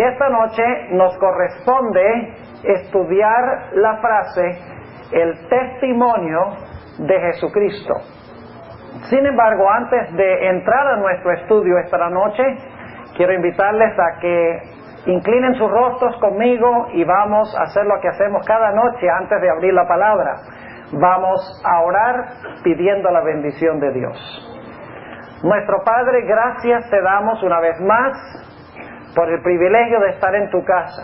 Esta noche nos corresponde estudiar la frase, el testimonio de Jesucristo. Sin embargo, antes de entrar a nuestro estudio esta noche, quiero invitarles a que inclinen sus rostros conmigo y vamos a hacer lo que hacemos cada noche antes de abrir la palabra. Vamos a orar pidiendo la bendición de Dios. Nuestro Padre, gracias te damos una vez más por el privilegio de estar en tu casa.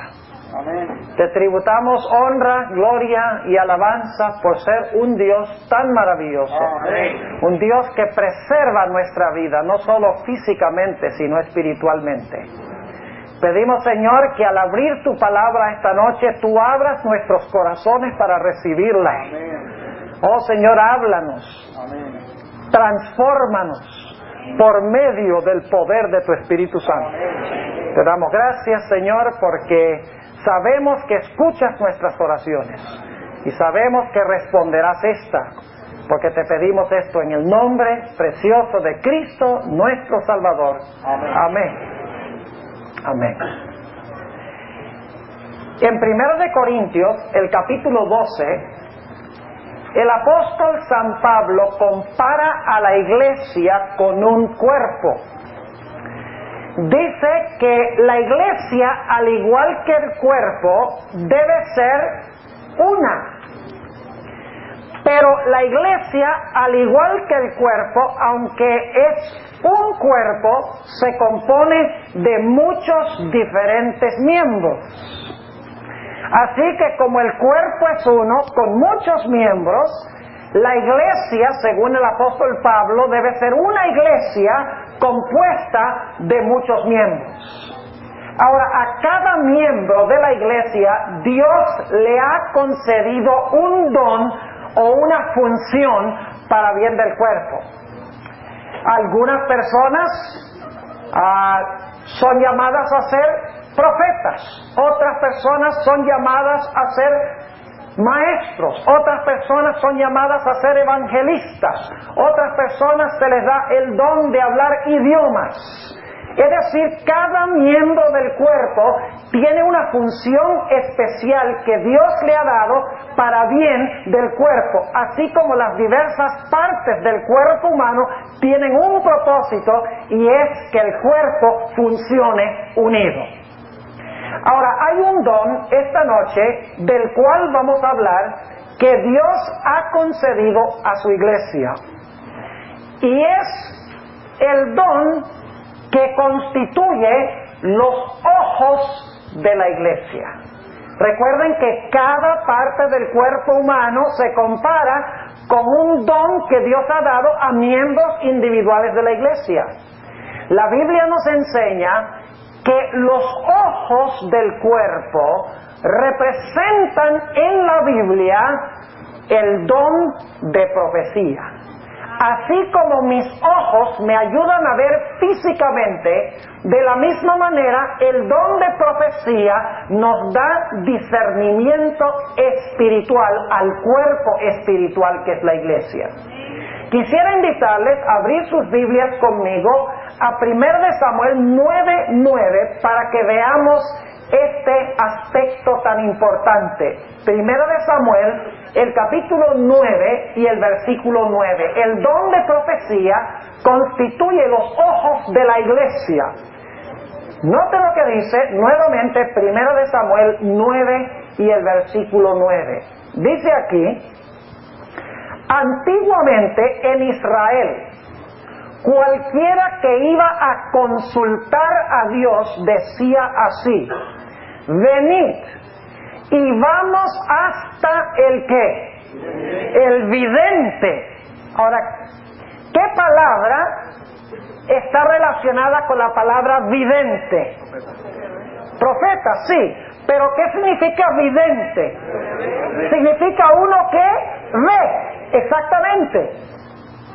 Amén. Te tributamos honra, gloria y alabanza por ser un Dios tan maravilloso. Amén. Un Dios que preserva nuestra vida, no solo físicamente, sino espiritualmente. Pedimos, Señor, que al abrir tu palabra esta noche, tú abras nuestros corazones para recibirla. Amén. Oh Señor, háblanos. Amén. Transfórmanos por medio del poder de tu Espíritu Santo. Te damos gracias, Señor, porque sabemos que escuchas nuestras oraciones y sabemos que responderás esta, porque te pedimos esto en el nombre precioso de Cristo, nuestro Salvador. Amén. Amén. Amén. En 1 de Corintios, el capítulo 12, el apóstol San Pablo compara a la iglesia con un cuerpo. Dice que la iglesia, al igual que el cuerpo, debe ser una. Pero la iglesia, al igual que el cuerpo, aunque es un cuerpo, se compone de muchos diferentes miembros. Así que como el cuerpo es uno, con muchos miembros, la iglesia, según el apóstol Pablo, debe ser una iglesia compuesta de muchos miembros. Ahora, a cada miembro de la iglesia, Dios le ha concedido un don o una función para bien del cuerpo. Algunas personas son llamadas a ser profetas, otras personas son llamadas a ser maestros, otras personas son llamadas a ser evangelistas, otras personas se les da el don de hablar idiomas. Es decir, cada miembro del cuerpo tiene una función especial que Dios le ha dado para bien del cuerpo, así como las diversas partes del cuerpo humano tienen un propósito, y es que el cuerpo funcione unido. Ahora, hay un don esta noche del cual vamos a hablar que Dios ha concedido a su iglesia, y es el don que constituye los ojos de la iglesia. Recuerden que cada parte del cuerpo humano se compara con un don que Dios ha dado a miembros individuales de la iglesia. La Biblia nos enseña que los ojos del cuerpo representan en la Biblia el don de profecía. Así como mis ojos me ayudan a ver físicamente, de la misma manera el don de profecía nos da discernimiento espiritual al cuerpo espiritual que es la iglesia. Quisiera invitarles a abrir sus Biblias conmigo a 1 de Samuel 9:9 para que veamos este aspecto tan importante. 1 de Samuel, el capítulo 9 y el versículo 9. El don de profecía constituye los ojos de la iglesia. Note lo que dice nuevamente 1 de Samuel 9 y el versículo 9. Dice aquí: antiguamente en Israel, cualquiera que iba a consultar a Dios decía así: venid y vamos hasta el ¿qué? El vidente. Ahora, ¿qué palabra está relacionada con la palabra vidente? Profeta, sí. Pero ¿qué significa vidente? Significa uno que ve. Exactamente.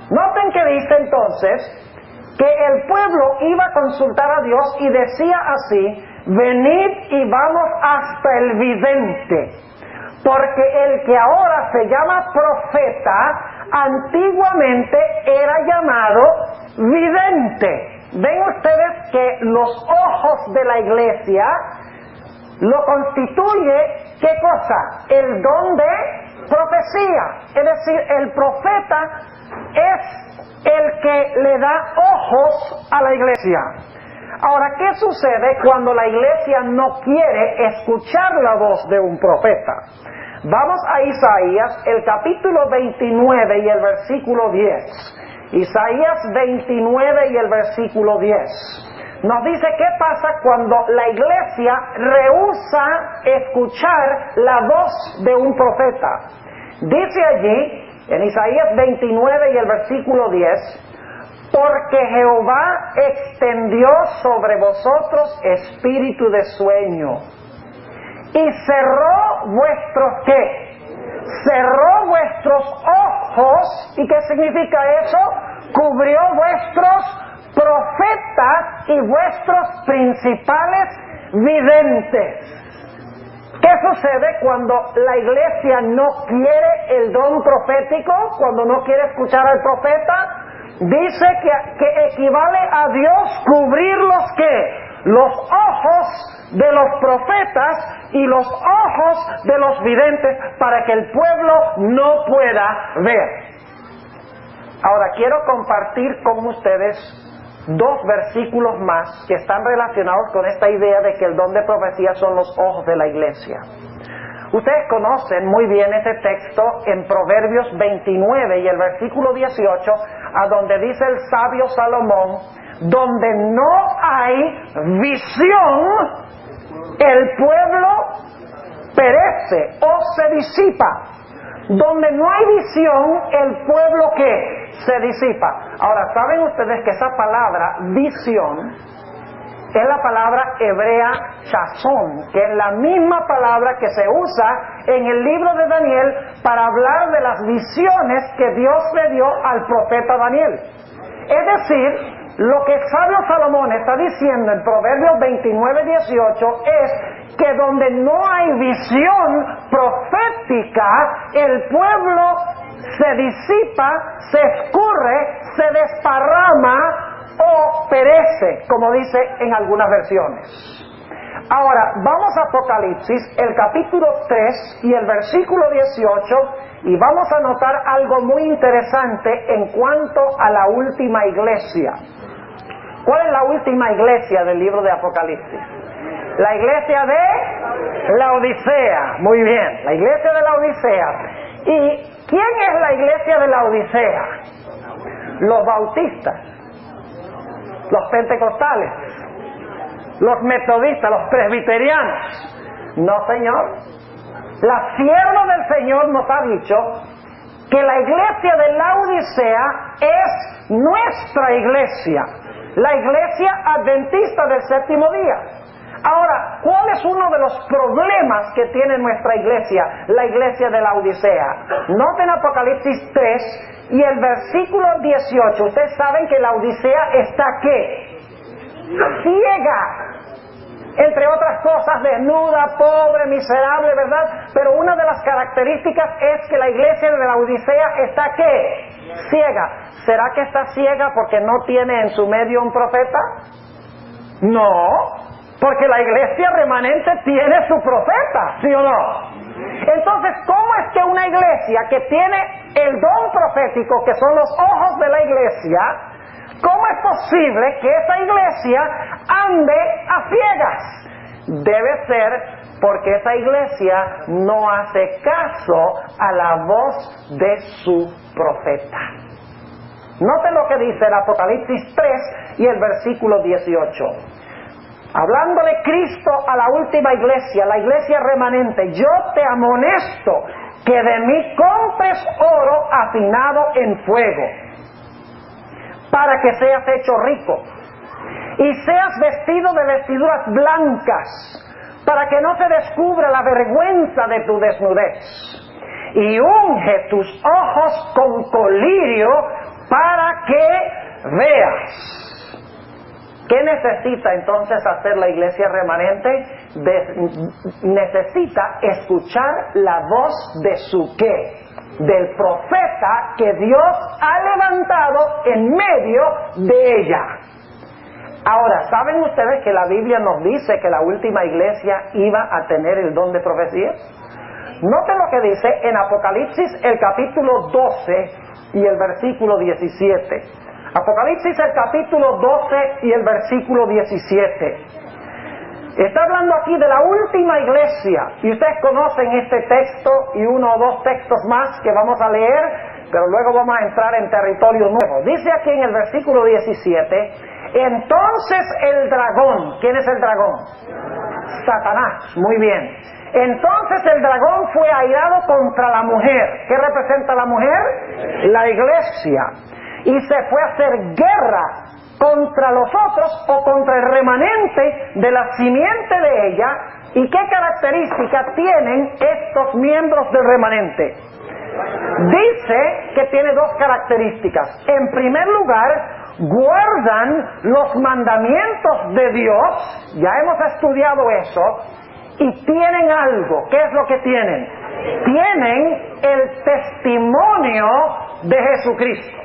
Noten que dice entonces que el pueblo iba a consultar a Dios y decía así: venid y vamos hasta el vidente. Porque el que ahora se llama profeta, antiguamente era llamado vidente. Ven ustedes que los ojos de la iglesia lo constituye, ¿qué cosa? El don de profecía. Es decir, el profeta es el que le da ojos a la iglesia. Ahora, ¿qué sucede cuando la iglesia no quiere escuchar la voz de un profeta? Vamos a Isaías, el capítulo 29 y el versículo 10. Isaías 29 y el versículo 10. Nos dice qué pasa cuando la iglesia rehúsa escuchar la voz de un profeta. Dice allí, en Isaías 29 y el versículo 10, porque Jehová extendió sobre vosotros espíritu de sueño y cerró vuestros ¿qué? Cerró vuestros ojos. ¿Y qué significa eso? Cubrió vuestros profetas y vuestros principales videntes. ¿Qué sucede cuando la iglesia no quiere el don profético? Cuando no quiere escuchar al profeta. Dice que equivale a Dios cubrir los ojos de los profetas y los ojos de los videntes para que el pueblo no pueda ver. Ahora quiero compartir con ustedes dos versículos más que están relacionados con esta idea de que el don de profecía son los ojos de la iglesia. Ustedes conocen muy bien ese texto en Proverbios 29 y el versículo 18, a donde dice el sabio Salomón, donde no hay visión, el pueblo perece o se disipa. Donde no hay visión, el pueblo ¿qué? Se disipa. Ahora, ¿saben ustedes que esa palabra visión es la palabra hebrea chazón, que es la misma palabra que se usa en el libro de Daniel para hablar de las visiones que Dios le dio al profeta Daniel? Es decir, lo que el sabio Salomón está diciendo en Proverbios 29:18 es que donde no hay visión profética, el pueblo se disipa, se escurre, se desparrama o perece, como dice en algunas versiones. Ahora, vamos a Apocalipsis, el capítulo 3 y el versículo 18, y vamos a notar algo muy interesante en cuanto a la última iglesia. ¿Cuál es la última iglesia del libro de Apocalipsis? La iglesia de la Odisea. Muy bien, la iglesia de la Odisea. ¿Y quién es la iglesia de la Odisea? Los bautistas, los pentecostales, los metodistas, los presbiterianos. No, señor. La sierva del Señor nos ha dicho que la iglesia de la Odisea es nuestra iglesia, la iglesia adventista del séptimo día. Ahora, ¿cuál es uno de los problemas que tiene nuestra iglesia, la iglesia de la Odisea? Noten Apocalipsis 3 y el versículo 18. Ustedes saben que la Odisea está ¿qué? Ciega. Entre otras cosas, desnuda, pobre, miserable, ¿verdad? Pero una de las características es que la iglesia de la Odisea está ¿qué? Ciega. ¿Será que está ciega porque no tiene en su medio un profeta? No, porque la iglesia remanente tiene su profeta, ¿sí o no? Entonces, ¿cómo es que una iglesia que tiene el don profético, que son los ojos de la iglesia, cómo es posible que esa iglesia ande a ciegas? Debe ser porque esa iglesia no hace caso a la voz de su profeta. Noten lo que dice el Apocalipsis 3 y el versículo 18. Hablándole Cristo a la última iglesia, la iglesia remanente: yo te amonesto que de mí compres oro afinado en fuego, para que seas hecho rico, y seas vestido de vestiduras blancas, para que no se descubra la vergüenza de tu desnudez, y unge tus ojos con colirio para que veas. ¿Qué necesita entonces hacer la iglesia remanente? Necesita escuchar la voz de su ¿qué? Del profeta que Dios ha levantado en medio de ella. Ahora, ¿saben ustedes que la Biblia nos dice que la última iglesia iba a tener el don de profecía? Noten lo que dice en Apocalipsis el capítulo 12 y el versículo 17. Apocalipsis el capítulo 12 y el versículo 17. Está hablando aquí de la última iglesia, y ustedes conocen este texto y uno o dos textos más que vamos a leer, pero luego vamos a entrar en territorio nuevo. Dice aquí en el versículo 17, entonces el dragón, ¿quién es el dragón? Satanás, muy bien. Entonces el dragón fue airado contra la mujer. ¿Qué representa la mujer? La iglesia. Y se fue a hacer guerra contra los otros o contra el remanente de la simiente de ella. ¿Y qué características tienen estos miembros del remanente? Dice que tiene dos características. En primer lugar, guardan los mandamientos de Dios. Ya hemos estudiado eso. Y tienen algo. ¿Qué es lo que tienen? Tienen el testimonio de Jesucristo.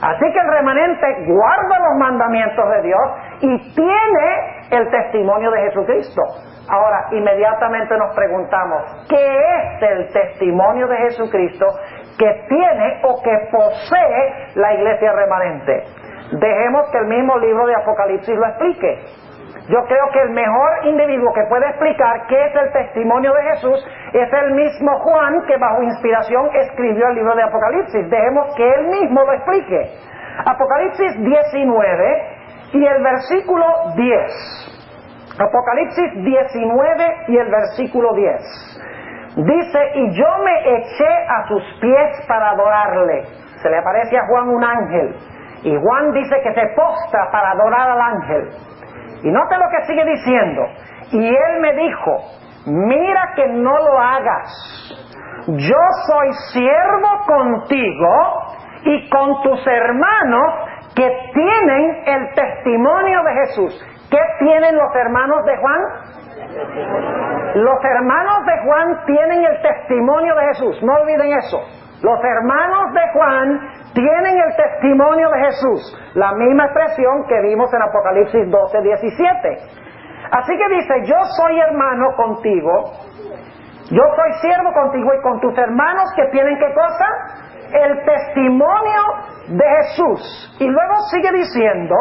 Así que el remanente guarda los mandamientos de Dios y tiene el testimonio de Jesucristo. Ahora, inmediatamente nos preguntamos, ¿qué es el testimonio de Jesucristo que tiene o que posee la iglesia remanente? Dejemos que el mismo libro de Apocalipsis lo explique. Yo creo que el mejor individuo que puede explicar qué es el testimonio de Jesús es el mismo Juan, que bajo inspiración escribió el libro de Apocalipsis. Dejemos que él mismo lo explique. Apocalipsis 19 y el versículo 10. Apocalipsis 19 y el versículo 10. Dice, y yo me eché a sus pies para adorarle. Se le aparece a Juan un ángel. Y Juan dice que se postra para adorar al ángel. Y note lo que sigue diciendo. Y él me dijo, mira que no lo hagas. Yo soy siervo contigo y con tus hermanos que tienen el testimonio de Jesús. ¿Qué tienen los hermanos de Juan? Los hermanos de Juan tienen el testimonio de Jesús. No olviden eso. Los hermanos de Juan tienen el testimonio de Jesús. La misma expresión que vimos en Apocalipsis 12, 17. Así que dice, yo soy hermano contigo, yo soy siervo contigo y con tus hermanos que tienen ¿qué cosa? El testimonio de Jesús. Y luego sigue diciendo,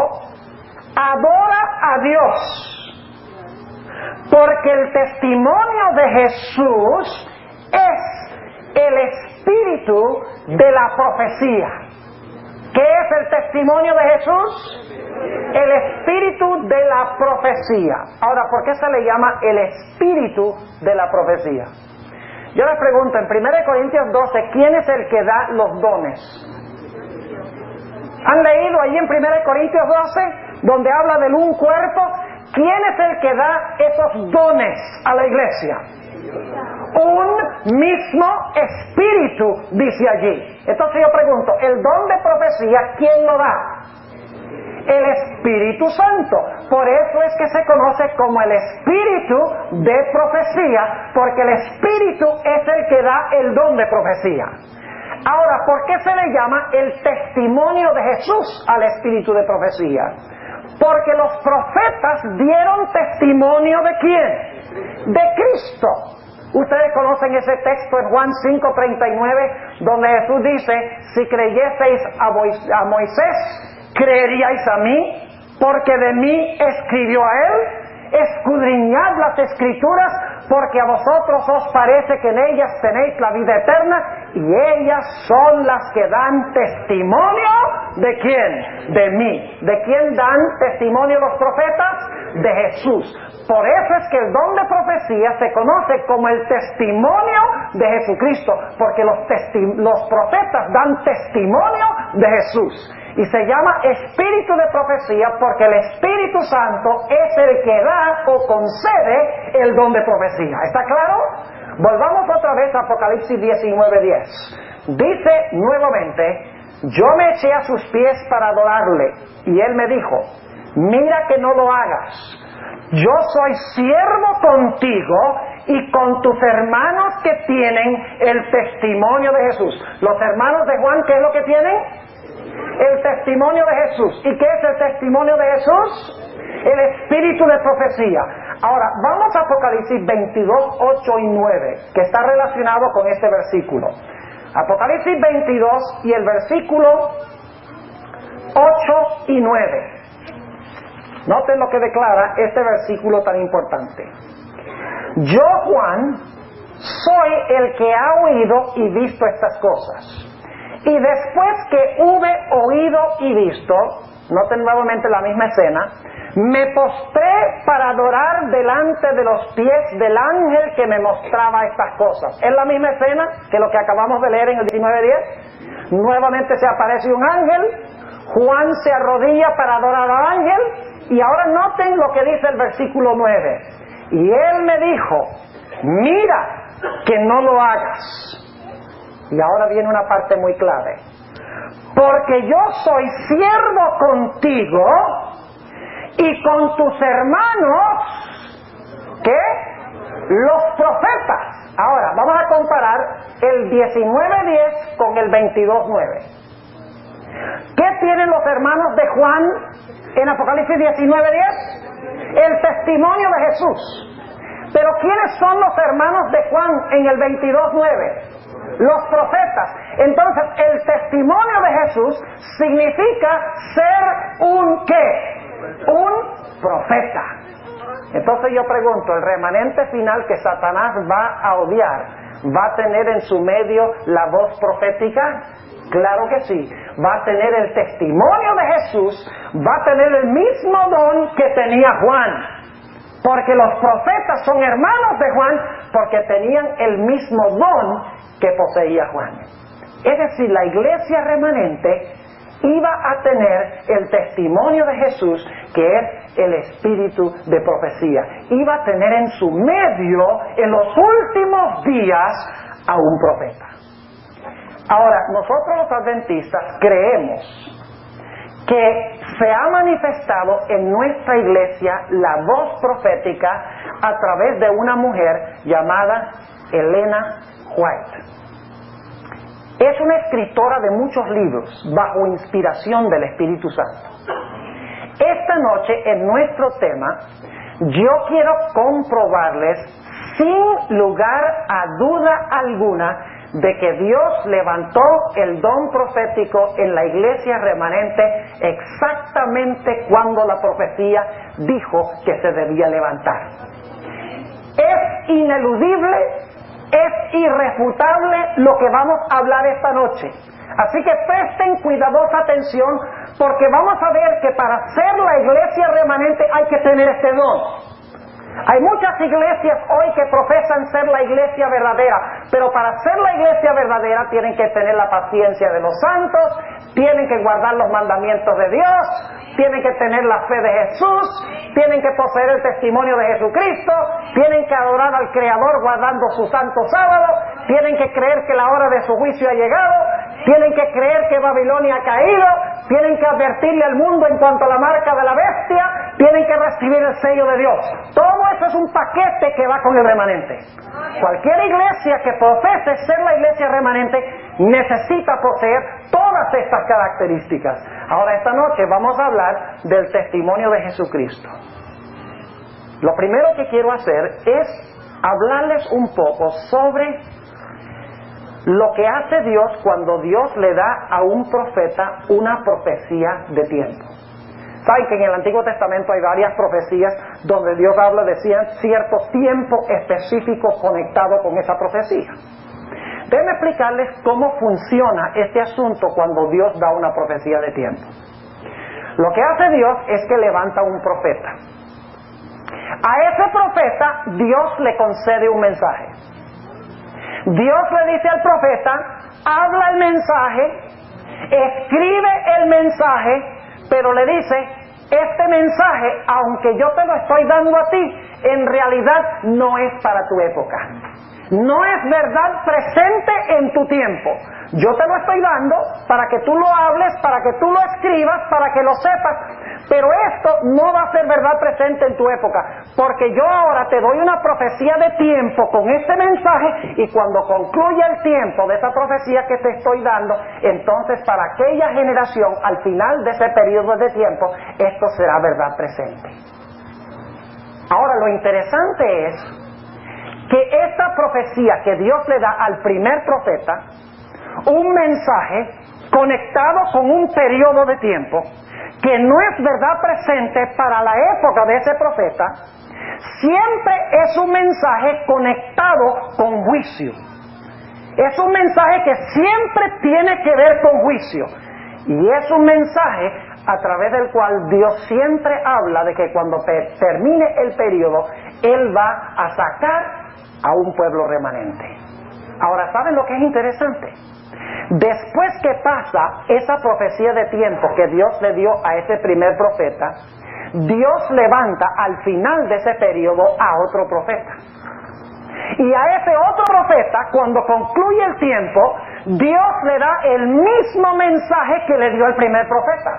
adora a Dios, porque el testimonio de Jesús es el espíritu de la profecía. ¿Qué es el testimonio de Jesús? El espíritu de la profecía. Ahora, ¿por qué se le llama el espíritu de la profecía? Yo les pregunto, en 1 Corintios 12, ¿quién es el que da los dones? ¿Han leído ahí en 1 Corintios 12, donde habla del un cuerpo? ¿Quién es el que da esos dones a la iglesia? Un mismo espíritu, dice allí. Entonces yo pregunto, ¿el don de profecía quién lo da? El Espíritu Santo. Por eso es que se conoce como el espíritu de profecía, porque el espíritu es el que da el don de profecía. Ahora, ¿por qué se le llama el testimonio de Jesús al espíritu de profecía? Porque los profetas dieron testimonio ¿de quién? De Cristo. Ustedes conocen ese texto en Juan 5:39, donde Jesús dice, si creyeseis a Moisés, creeríais a mí, porque de mí escribió a él. Escudriñad las escrituras, porque a vosotros os parece que en ellas tenéis la vida eterna, y ellas son las que dan testimonio, ¿de quién? De mí. ¿De quién dan testimonio los profetas? De Jesús. Por eso es que el don de profecía se conoce como el testimonio de Jesucristo, porque los profetas dan testimonio de Jesús. Y se llama espíritu de profecía porque el Espíritu Santo es el que da o concede el don de profecía. ¿Está claro? Volvamos otra vez a Apocalipsis 19:10. Dice nuevamente, yo me eché a sus pies para adorarle, y él me dijo, mira que no lo hagas. Yo soy siervo contigo y con tus hermanos que tienen el testimonio de Jesús. Los hermanos de Juan, ¿qué es lo que tienen? El testimonio de Jesús. ¿Y qué es el testimonio de Jesús? El espíritu de profecía. Ahora, vamos a Apocalipsis 22, 8 y 9, que está relacionado con este versículo. Apocalipsis 22 y el versículo 8 y 9. Noten lo que declara este versículo tan importante. Yo, Juan, soy el que ha oído y visto estas cosas. Y después que hube oído y visto, noten nuevamente la misma escena, me postré para adorar delante de los pies del ángel que me mostraba estas cosas. Es la misma escena que lo que acabamos de leer en el 19:10. Nuevamente se aparece un ángel, Juan se arrodilla para adorar al ángel, y ahora noten lo que dice el versículo 9. Y él me dijo, mira que no lo hagas. Y ahora viene una parte muy clave. Porque yo soy siervo contigo y con tus hermanos, ¿qué? Los profetas. Ahora, vamos a comparar el 19:10 con el 22:9. ¿Qué tienen los hermanos de Juan en Apocalipsis 19:10? El testimonio de Jesús. Pero ¿quiénes son los hermanos de Juan en el 22:9? Los profetas. Entonces, el testimonio de Jesús significa ser un ¿qué? Un profeta. Entonces yo pregunto, ¿el remanente final que Satanás va a odiar va a tener en su medio la voz profética? Claro que sí. Va a tener el testimonio de Jesús, va a tener el mismo don que tenía Juan. Porque los profetas son hermanos de Juan porque tenían el mismo don que poseía Juan. Es decir, la iglesia remanente iba a tener el testimonio de Jesús, que es el espíritu de profecía. Iba a tener en su medio, en los últimos días, a un profeta. Ahora, nosotros los adventistas creemos que se ha manifestado en nuestra iglesia la voz profética a través de una mujer llamada Elena White. Es una escritora de muchos libros bajo inspiración del Espíritu Santo. Esta noche, en nuestro tema, yo quiero comprobarles sin lugar a duda alguna de que Dios levantó el don profético en la iglesia remanente exactamente cuando la profecía dijo que se debía levantar. Es ineludible, es irrefutable lo que vamos a hablar esta noche. Así que presten cuidadosa atención, porque vamos a ver que para ser la iglesia remanente hay que tener este don. Hay muchas iglesias hoy que profesan ser la iglesia verdadera, pero para ser la iglesia verdadera tienen que tener la paciencia de los santos, tienen que guardar los mandamientos de Dios, tienen que tener la fe de Jesús, tienen que poseer el testimonio de Jesucristo, tienen que adorar al Creador guardando su santo sábado, tienen que creer que la hora de su juicio ha llegado, tienen que creer que Babilonia ha caído, tienen que advertirle al mundo en cuanto a la marca de la bestia, tienen que recibir el sello de Dios. Todo eso es un paquete que va con el remanente. Cualquier iglesia que profese ser la iglesia remanente necesita poseer todas estas características. Ahora, esta noche vamos a hablar del testimonio de Jesucristo. Lo primero que quiero hacer es hablarles un poco sobre lo que hace Dios cuando Dios le da a un profeta una profecía de tiempo. Saben que en el Antiguo Testamento hay varias profecías donde Dios habla de cierto tiempo específico conectado con esa profecía. Déjenme explicarles cómo funciona este asunto cuando Dios da una profecía de tiempo. Lo que hace Dios es que levanta un profeta. A ese profeta Dios le concede un mensaje. Dios le dice al profeta, habla el mensaje, escribe el mensaje, pero le dice, este mensaje, aunque yo te lo estoy dando a ti, en realidad no es para tu época. No es verdad presente en tu tiempo. Yo te lo estoy dando para que tú lo hables, para que tú lo escribas, para que lo sepas, Pero esto no va a ser verdad presente en tu época, porque yo ahora te doy una profecía de tiempo con este mensaje, y cuando concluya el tiempo de esa profecía que te estoy dando, entonces para aquella generación, al final de ese periodo de tiempo, esto será verdad presente. Ahora, lo interesante es que esta profecía que Dios le da al primer profeta, un mensaje conectado con un periodo de tiempo que no es verdad presente para la época de ese profeta, siempre es un mensaje conectado con juicio. Es un mensaje que siempre tiene que ver con juicio, y es un mensaje a través del cual Dios siempre habla de que cuando termine el periodo, Él va a sacar a un pueblo remanente. Ahora, ¿saben lo que es interesante? Después que pasa esa profecía de tiempo que Dios le dio a ese primer profeta, Dios levanta al final de ese periodo a otro profeta. Y a ese otro profeta, cuando concluye el tiempo, Dios le da el mismo mensaje que le dio al primer profeta.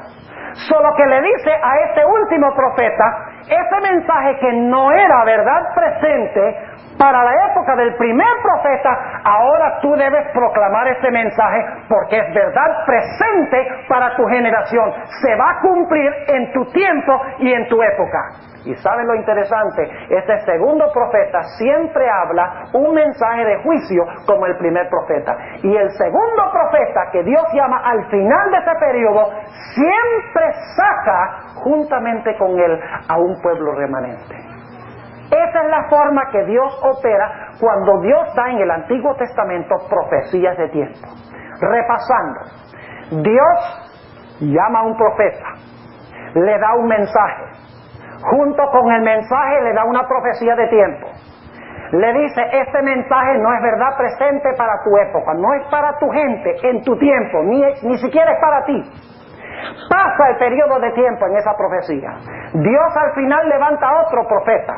Solo que le dice a ese último profeta ese mensaje que no era verdad presente para la época del primer profeta. Ahora tú debes proclamar ese mensaje porque es verdad presente para tu generación. Se va a cumplir en tu tiempo y en tu época. Y ¿saben lo interesante? Este segundo profeta siempre habla un mensaje de juicio como el primer profeta. Y el segundo profeta que Dios llama al final de ese periodo, siempre saca juntamente con él a un pueblo remanente. Esa es la forma que Dios opera cuando Dios da en el Antiguo Testamento profecías de tiempo. Repasando, Dios llama a un profeta, le da un mensaje, junto con el mensaje le da una profecía de tiempo. Le dice, este mensaje no es verdad presente para tu época, no es para tu gente en tu tiempo, ni siquiera es para ti. Pasa el periodo de tiempo en esa profecía. Dios al final levanta a otro profeta.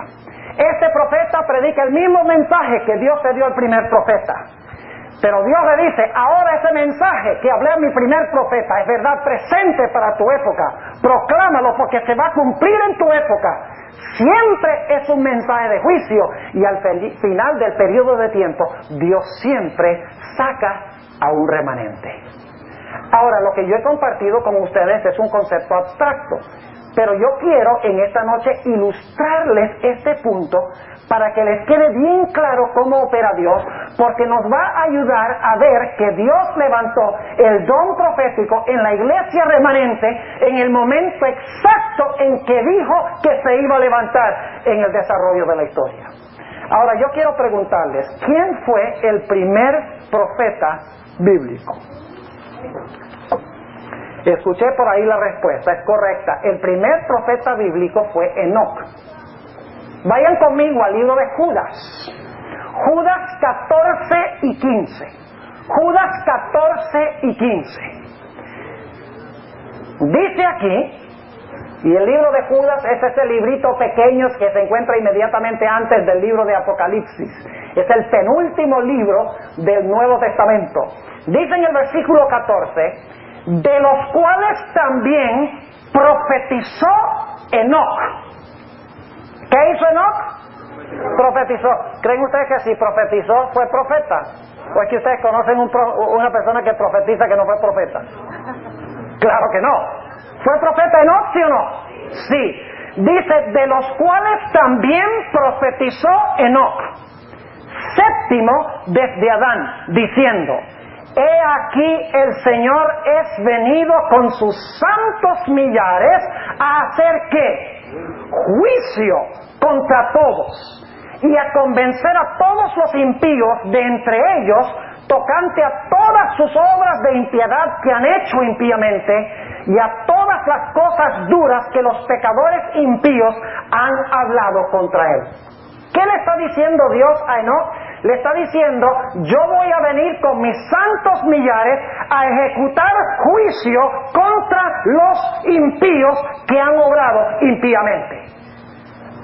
Este profeta predica el mismo mensaje que Dios le dio al primer profeta. Pero Dios le dice, ahora ese mensaje que hablé a mi primer profeta es verdad presente para tu época. Proclámalo porque se va a cumplir en tu época. Siempre es un mensaje de juicio, y al final del periodo de tiempo, Dios siempre saca a un remanente. Ahora, lo que yo he compartido con ustedes es un concepto abstracto, pero yo quiero en esta noche ilustrarles este punto para que les quede bien claro cómo opera Dios, porque nos va a ayudar a ver que Dios levantó el don profético en la iglesia remanente en el momento exacto en que dijo que se iba a levantar en el desarrollo de la historia. Ahora, yo quiero preguntarles, ¿quién fue el primer profeta bíblico? Escuché por ahí la respuesta, es correcta. El primer profeta bíblico fue Enoc. Vayan conmigo al libro de Judas. Judas 14 y 15. Judas 14 y 15. Dice aquí, y el libro de Judas es ese librito pequeño que se encuentra inmediatamente antes del libro de Apocalipsis. Es el penúltimo libro del Nuevo Testamento. Dice en el versículo 14, de los cuales también profetizó Enoc. ¿Qué hizo Enoc? Profetizó. ¿Creen ustedes que si profetizó fue profeta? ¿O es que ustedes conocen una persona que profetiza que no fue profeta? Claro que no. ¿Fue profeta Enoc, sí o no? Sí. Dice, de los cuales también profetizó Enoc, séptimo desde Adán, diciendo, he aquí el Señor es venido con sus santos millares a hacer ¿qué? Juicio contra todos, y a convencer a todos los impíos de entre ellos tocante a todas sus obras de impiedad que han hecho impíamente, y a todas las cosas duras que los pecadores impíos han hablado contra él. ¿Qué le está diciendo Dios a Enoc? Le está diciendo, yo voy a venir con mis santos millares a ejecutar juicio contra los impíos que han obrado impíamente.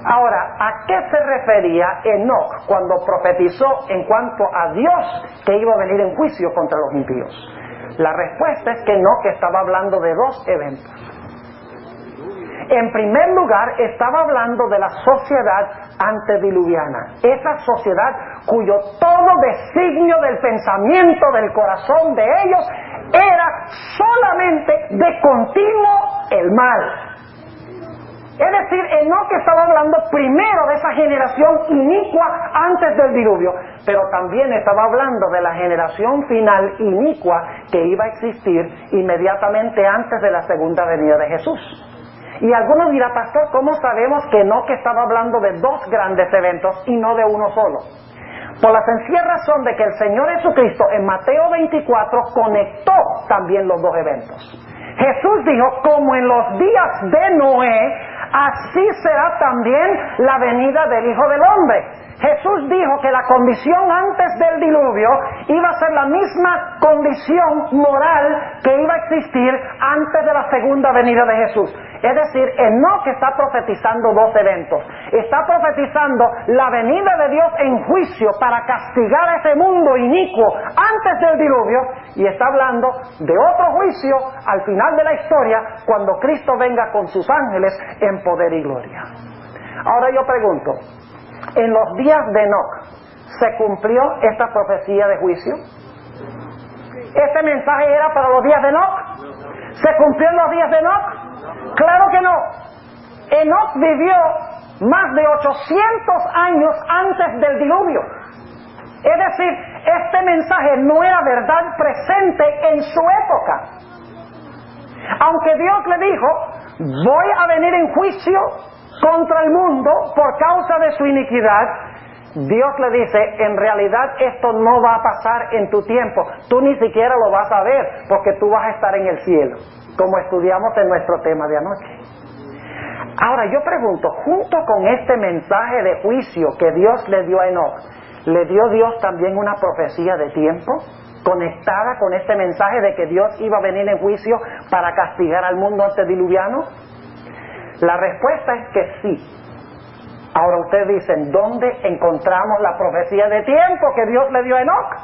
Ahora, ¿a qué se refería Enoc cuando profetizó en cuanto a Dios que iba a venir en juicio contra los impíos? La respuesta es que Enoc estaba hablando de dos eventos. En primer lugar, estaba hablando de la sociedad antediluviana, esa sociedad cuyo todo designio del pensamiento del corazón de ellos era solamente de continuo el mal. Es decir, Enoc estaba hablando primero de esa generación inicua antes del diluvio, pero también estaba hablando de la generación final inicua que iba a existir inmediatamente antes de la segunda venida de Jesús. Y algunos dirán, pastor, ¿cómo sabemos que Enoc estaba hablando de dos grandes eventos y no de uno solo? Por la sencilla razón de que el Señor Jesucristo en Mateo 24 conectó también los dos eventos. Jesús dijo, como en los días de Noé, así será también la venida del Hijo del Hombre. Jesús dijo que la condición antes del diluvio iba a ser la misma condición moral que iba a existir antes de la segunda venida de Jesús. Es decir, Enoc está profetizando dos eventos. Está profetizando la venida de Dios en juicio para castigar a ese mundo inicuo antes del diluvio, y está hablando de otro juicio al final de la historia cuando Cristo venga con sus ángeles en poder y gloria. Ahora yo pregunto, ¿en los días de Enoc se cumplió esta profecía de juicio? ¿Este mensaje era para los días de Enoc? ¿Se cumplió en los días de Enoc? Claro que no. Enoc vivió más de 800 años antes del diluvio. Es decir, este mensaje no era verdad presente en su época. Aunque Dios le dijo, voy a venir en juicio contra el mundo por causa de su iniquidad, Dios le dice, en realidad esto no va a pasar en tu tiempo. Tú ni siquiera lo vas a ver porque tú vas a estar en el cielo, como estudiamos en nuestro tema de anoche. Ahora yo pregunto, junto con este mensaje de juicio que Dios le dio a Enoc, ¿le dio Dios también una profecía de tiempo conectada con este mensaje de que Dios iba a venir en juicio para castigar al mundo antediluviano? La respuesta es que sí. Ahora ustedes dicen, ¿dónde encontramos la profecía de tiempo que Dios le dio a Enoc?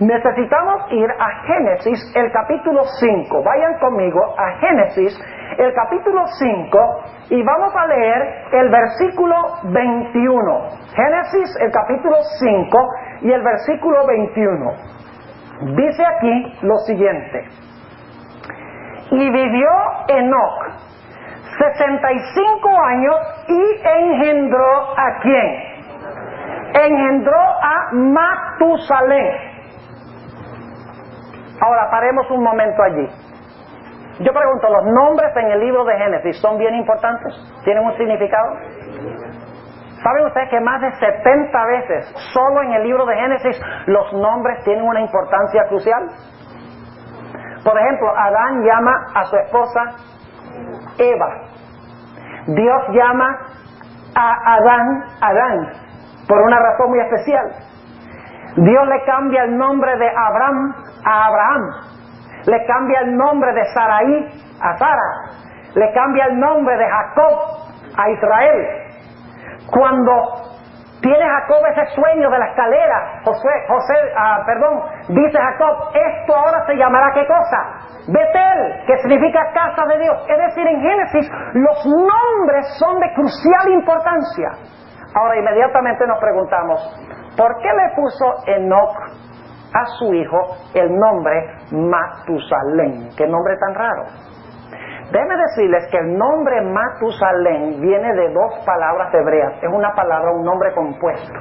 Necesitamos ir a Génesis, el capítulo 5. Vayan conmigo a Génesis, el capítulo 5, y vamos a leer el versículo 21. Génesis, el capítulo 5 y el versículo 21. Dice aquí lo siguiente: y vivió Enoc 65 años y engendró ¿a quién? Engendró a Matusalén. Ahora paremos un momento allí. Yo pregunto, ¿los nombres en el libro de Génesis son bien importantes? ¿Tienen un significado? ¿Saben ustedes que más de 70 veces solo en el libro de Génesis los nombres tienen una importancia crucial? Por ejemplo, Adán llama a su esposa Eva. Dios llama a Adán, Adán, por una razón muy especial. Dios le cambia el nombre de Abraham a Abraham. Le cambia el nombre de Saraí a Sara. Le cambia el nombre de Jacob a Israel. Cuando tiene Jacob ese sueño de la escalera, dice Jacob, esto ahora se llamará ¿qué cosa? Betel, que significa casa de Dios. Es decir, en Génesis los nombres son de crucial importancia. Ahora inmediatamente nos preguntamos, ¿por qué le puso Enoc a su hijo el nombre Matusalén? ¿Qué nombre tan raro? Déjenme decirles que el nombre Matusalén viene de dos palabras hebreas. Es una palabra, un nombre compuesto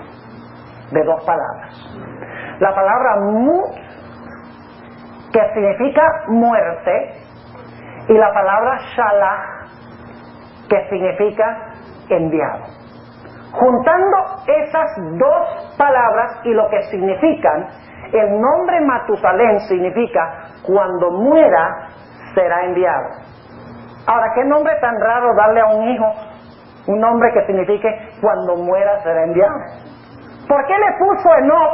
de dos palabras. La palabra Mut, que significa muerte, y la palabra Shalach, que significa enviado. Juntando esas dos palabras y lo que significan, el nombre Matusalén significa cuando muera será enviado. Ahora, ¿qué nombre tan raro darle a un hijo un nombre que signifique cuando muera será enviado? ¿Por qué le puso Enoc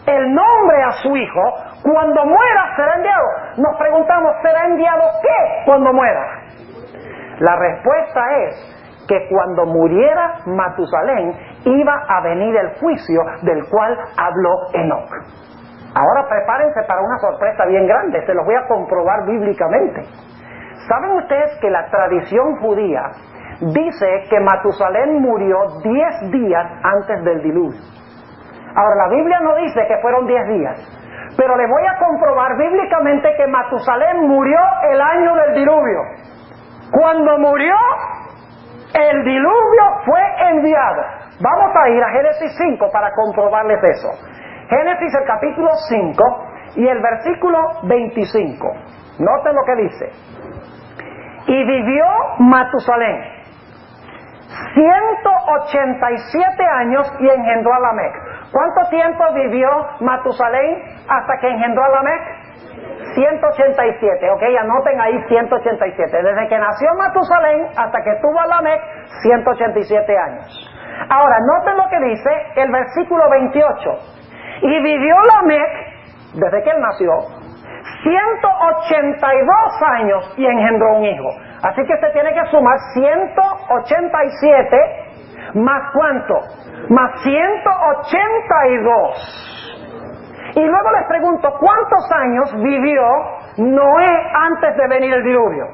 el nombre a su hijo cuando muera será enviado? Nos preguntamos, ¿será enviado qué cuando muera? La respuesta es que cuando muriera Matusalén iba a venir el juicio del cual habló Enoc. Ahora prepárense para una sorpresa bien grande, se los voy a comprobar bíblicamente. ¿Saben ustedes que la tradición judía dice que Matusalén murió 10 días antes del diluvio? Ahora, la Biblia no dice que fueron 10 días, pero le voy a comprobar bíblicamente que Matusalén murió el año del diluvio. Cuando murió, el diluvio fue enviado. Vamos a ir a Génesis 5 para comprobarles eso. Génesis el capítulo 5 y el versículo 25. Noten lo que dice. Y vivió Matusalén 187 años y engendró a Lamec. ¿Cuánto tiempo vivió Matusalén hasta que engendró a Lamec? 187, ok, anoten ahí 187. Desde que nació Matusalén hasta que tuvo a Lamec, 187 años. Ahora, noten lo que dice el versículo 28. Y vivió Lamec, desde que él nació, 182 años y engendró un hijo. Así que se tiene que sumar 187 más ¿cuánto? Más 182. Y luego les pregunto, ¿cuántos años vivió Noé antes de venir el diluvio?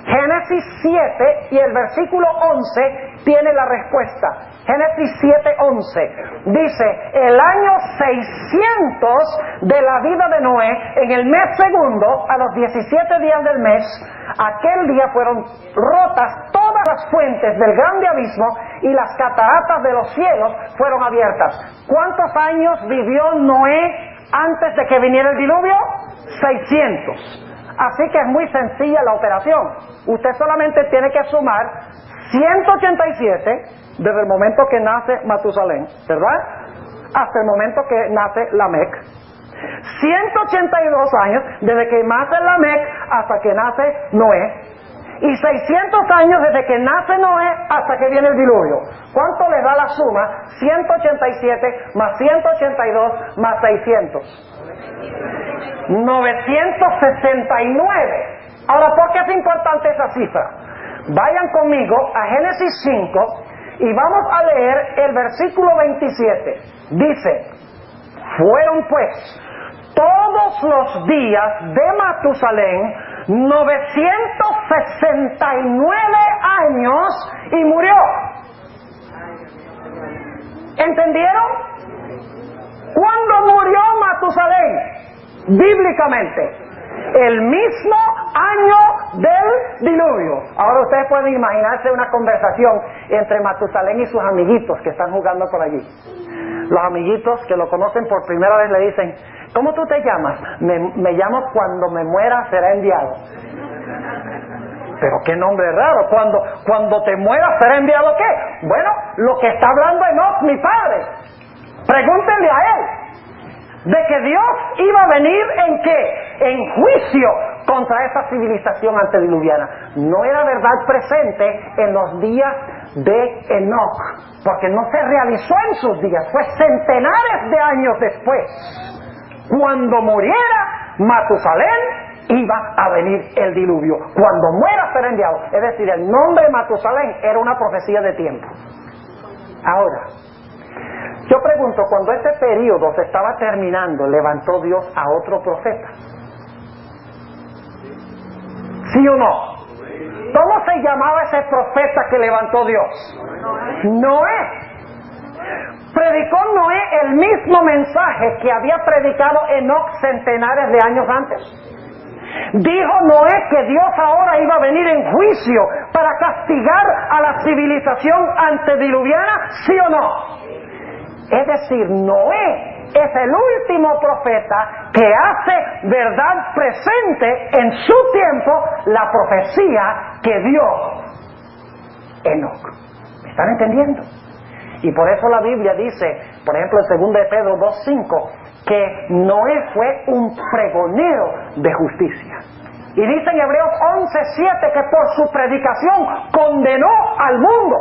Génesis 7 y el versículo 11 tiene la respuesta. Génesis 7:11 dice: el año 600 de la vida de Noé, en el mes segundo, a los 17 días del mes, aquel día fueron rotas todas las fuentes del grande abismo y las cataratas de los cielos fueron abiertas. ¿Cuántos años vivió Noé antes de que viniera el diluvio? 600. Así que es muy sencilla la operación. Usted solamente tiene que sumar 187 desde el momento que nace Matusalén, ¿verdad?, hasta el momento que nace Lamec. 182 años desde que nace Lamec hasta que nace Noé. Y 600 años desde que nace Noé hasta que viene el diluvio. ¿Cuánto le da la suma? 187 más 182 más 600. 969. Ahora, ¿por qué es importante esa cifra? Vayan conmigo a Génesis 5 y vamos a leer el versículo 27. Dice: fueron pues todos los días de Matusalén 969 años y murió. ¿Entendieron? ¿Cuándo murió Matusalén? Bíblicamente, el mismo año del diluvio. Ahora ustedes pueden imaginarse una conversación entre Matusalén y sus amiguitos que están jugando por allí. Los amiguitos que lo conocen por primera vez le dicen: ¿cómo tú te llamas? Me llamo Cuando me muera será enviado. Pero qué nombre raro. Cuando te mueras será enviado, ¿qué? Bueno, lo que está hablando Enoc, mi padre. Pregúntenle a él de que Dios iba a venir ¿en qué? En juicio contra esa civilización antediluviana. No era verdad presente en los días de Enoc, porque no se realizó en sus días, fue centenares de años después. Cuando muriera Matusalén, iba a venir el diluvio. Cuando muera será enviado. Es decir, el nombre de Matusalén era una profecía de tiempo. Ahora, yo pregunto, cuando este periodo se estaba terminando, ¿levantó Dios a otro profeta? ¿Sí o no? ¿Cómo se llamaba ese profeta que levantó Dios? Noé. ¿Predicó Noé el mismo mensaje que había predicado Enoc centenares de años antes? ¿Dijo Noé que Dios ahora iba a venir en juicio para castigar a la civilización antediluviana? ¿Sí o no? Es decir, Noé es el último profeta que hace verdad presente en su tiempo la profecía que dio Enoc. ¿Me están entendiendo? Y por eso la Biblia dice, por ejemplo en 2 de Pedro 2:5, que Noé fue un pregonero de justicia. Y dice en Hebreos 11:7 que por su predicación condenó al mundo.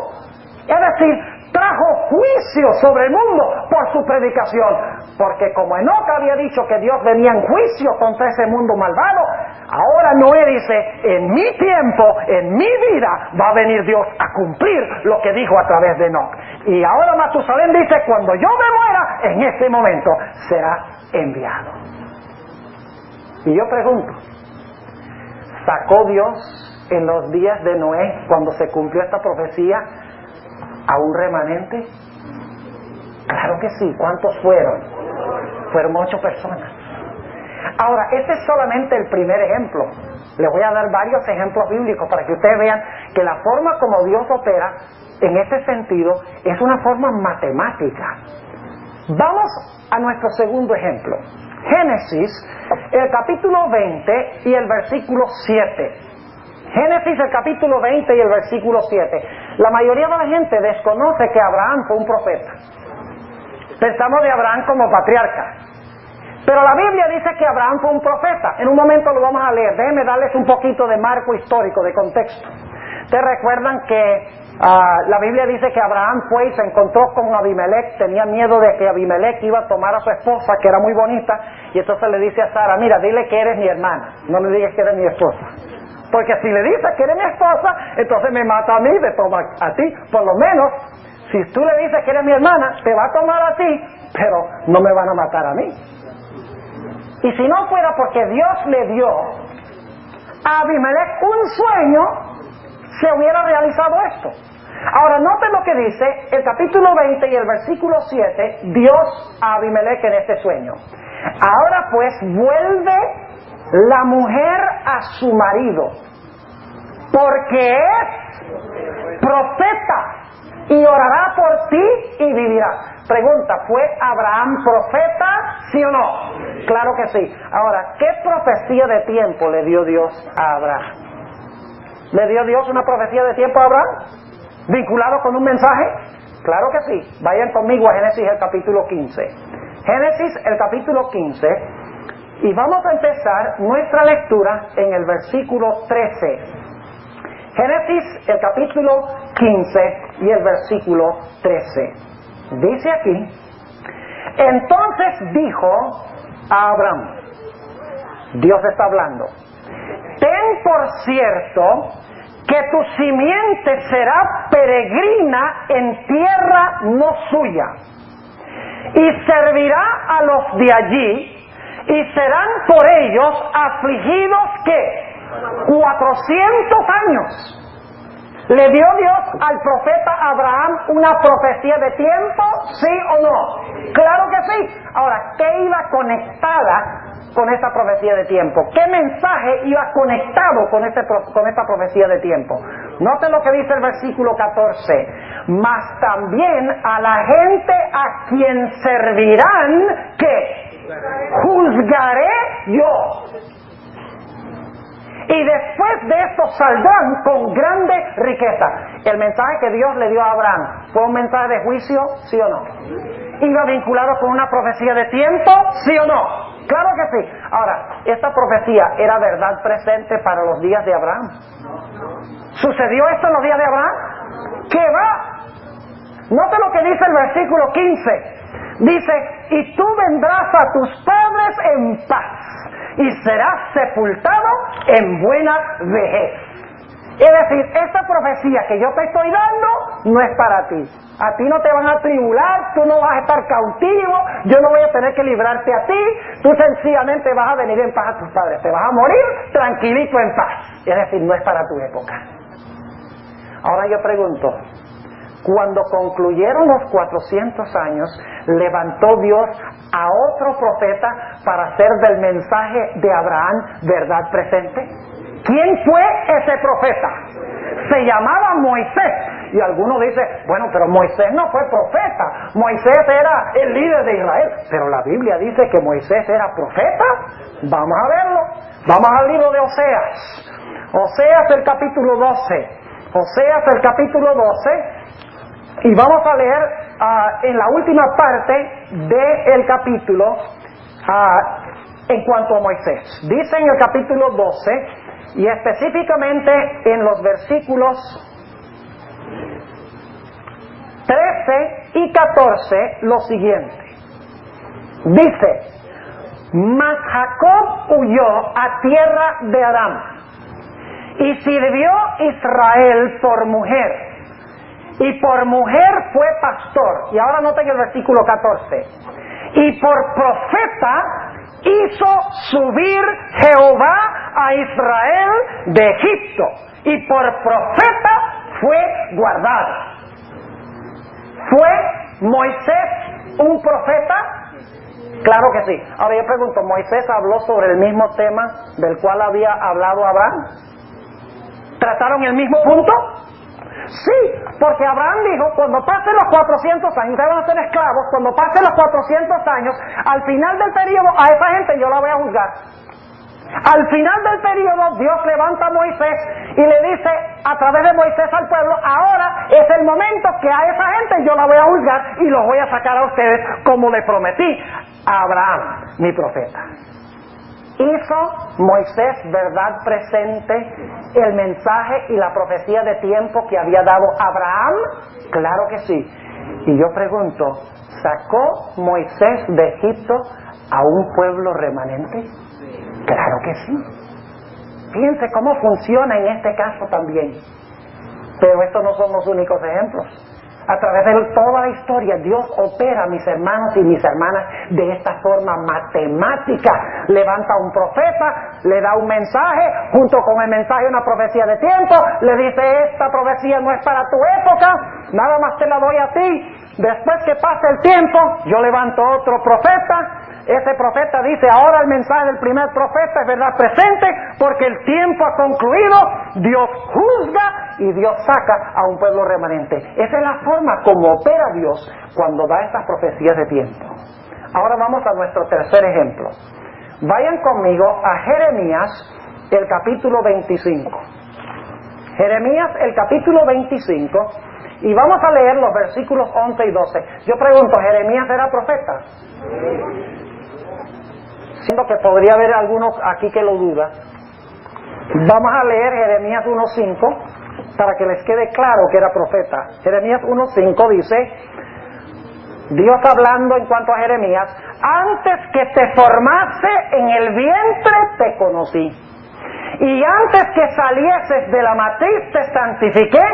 Es decir, trajo juicio sobre el mundo por su predicación. Porque como Enoc había dicho que Dios venía en juicio contra ese mundo malvado, ahora Noé dice: en mi tiempo, en mi vida, va a venir Dios a cumplir lo que dijo a través de Enoc. Y ahora Matusalén dice: cuando yo me muera, en ese momento será enviado. Y yo pregunto, ¿Sacó Dios en los días de Noé, cuando se cumplió esta profecía, a un remanente? Claro que sí. ¿Cuántos fueron? Fueron 8 personas. Ahora, este es solamente el primer ejemplo. Les voy a dar varios ejemplos bíblicos para que ustedes vean que la forma como Dios opera en este sentido es una forma matemática. Vamos a nuestro segundo ejemplo. Génesis, el capítulo 20 y el versículo 7. Génesis, el capítulo 20 y el versículo 7. La mayoría de la gente desconoce que Abraham fue un profeta. Pensamos de Abraham como patriarca. Pero la Biblia dice que Abraham fue un profeta. En un momento lo vamos a leer. Déjenme darles un poquito de marco histórico, de contexto. Ustedes recuerdan que la Biblia dice que Abraham fue y se encontró con Abimelech. Tenía miedo de que Abimelech iba a tomar a su esposa, que era muy bonita. Y entonces le dice a Sara, mira, dile que eres mi hermana. No le digas que eres mi esposa. Porque si le dices que eres mi esposa, entonces me mata a mí, te toma a ti. Por lo menos, si tú le dices que eres mi hermana, te va a tomar a ti, pero no me van a matar a mí. Y si no fuera porque Dios le dio a Abimelech un sueño, se hubiera realizado esto. Ahora, noten lo que dice el capítulo 20 y el versículo 7, Dios a Abimelech en este sueño. Ahora pues, vuelve la mujer a su marido, porque es profeta, y orará por ti y vivirá. Pregunta, ¿fue Abraham profeta, sí o no? Claro que sí. Ahora, ¿qué profecía de tiempo le dio Dios a Abraham? ¿Le dio Dios una profecía de tiempo a Abraham? ¿Vinculado con un mensaje? Claro que sí. Vayan conmigo a Génesis el capítulo 15. Génesis el capítulo 15. Y vamos a empezar nuestra lectura en el versículo 13. Génesis, el capítulo 15 y el versículo 13. Dice aquí, entonces dijo a Abraham, Dios está hablando, ten por cierto que tu simiente será peregrina en tierra no suya, y servirá a los de allí, y serán por ellos afligidos, ¿qué? 400 años. ¿Le dio Dios al profeta Abraham una profecía de tiempo? ¿Sí o no? Claro que sí. Ahora, ¿qué iba conectada con esta profecía de tiempo? ¿Qué mensaje iba conectado con esta profecía de tiempo? Noten lo que dice el versículo 14. Mas también a la gente a quien servirán, ¿qué? Juzgaré yo. Y después de esto saldrán con grande riqueza. El mensaje que Dios le dio a Abraham, ¿fue un mensaje de juicio? ¿Sí o no? ¿Iba vinculado con una profecía de tiempo? ¿Sí o no? Claro que sí. Ahora, ¿esta profecía era verdad presente para los días de Abraham? ¿Sucedió esto en los días de Abraham? ¿Qué va? Note lo que dice el versículo 15. Dice, y tú vendrás a tus padres en paz, y serás sepultado en buena vejez. Es decir, esta profecía que yo te estoy dando no es para ti. A ti no te van a tribular, tú no vas a estar cautivo, yo no voy a tener que librarte a ti, tú sencillamente vas a venir en paz a tus padres, te vas a morir tranquilito en paz. Es decir, no es para tu época. Ahora yo pregunto, cuando concluyeron los 400 años, levantó Dios a otro profeta para hacer del mensaje de Abraham verdad presente. ¿Quién fue ese profeta? Se llamaba Moisés. Y algunos dicen, bueno, pero Moisés no fue profeta. Moisés era el líder de Israel. Pero la Biblia dice que Moisés era profeta. Vamos a verlo. Vamos al libro de Oseas. Oseas el capítulo 12. Oseas el capítulo 12. Y vamos a leer en la última parte del capítulo en cuanto a Moisés. Dice en el capítulo 12 y específicamente en los versículos 13 y 14 lo siguiente. Dice, mas Jacob huyó a tierra de Aram y sirvió Israel por mujer. Y por mujer fue pastor. Y ahora noten el versículo 14. Y por profeta hizo subir Jehová a Israel de Egipto, y por profeta fue guardado. ¿Fue Moisés un profeta? Claro que sí. Ahora yo pregunto, ¿Moisés habló sobre el mismo tema del cual había hablado Abraham? ¿Trataron el mismo punto? Sí, porque Abraham dijo, cuando pasen los 400 años, ustedes van a ser esclavos, cuando pasen los 400 años, al final del periodo, a esa gente yo la voy a juzgar. Al final del periodo, Dios levanta a Moisés y le dice a través de Moisés al pueblo, ahora es el momento que a esa gente yo la voy a juzgar y los voy a sacar a ustedes como le prometí a Abraham, mi profeta. ¿Hizo Moisés verdad presente el mensaje y la profecía de tiempo que había dado Abraham? Claro que sí. Y yo pregunto, ¿sacó Moisés de Egipto a un pueblo remanente? Claro que sí. Fíjense cómo funciona en este caso también. Pero estos no son los únicos ejemplos. A través de toda la historia, Dios opera, mis hermanos y mis hermanas, de esta forma matemática. Levanta un profeta, le da un mensaje, junto con el mensaje una profecía de tiempo, le dice, esta profecía no es para tu época, nada más te la doy a ti. Después que pase el tiempo, yo levanto otro profeta. Ese profeta dice, ahora el mensaje del primer profeta es verdad presente, porque el tiempo ha concluido, Dios juzga y Dios saca a un pueblo remanente. Esa es la forma como opera Dios cuando da estas profecías de tiempo. Ahora vamos a nuestro tercer ejemplo. Vayan conmigo a Jeremías, el capítulo 25. Jeremías, el capítulo 25, y vamos a leer los versículos 11 y 12. Yo pregunto, ¿Jeremías era profeta? Siento que podría haber algunos aquí que lo dudan. Vamos a leer Jeremías 1.5 para que les quede claro que era profeta. Jeremías 1.5 dice, Dios hablando en cuanto a Jeremías, antes que te formase en el vientre te conocí, y antes que salieses de la matriz te santifiqué,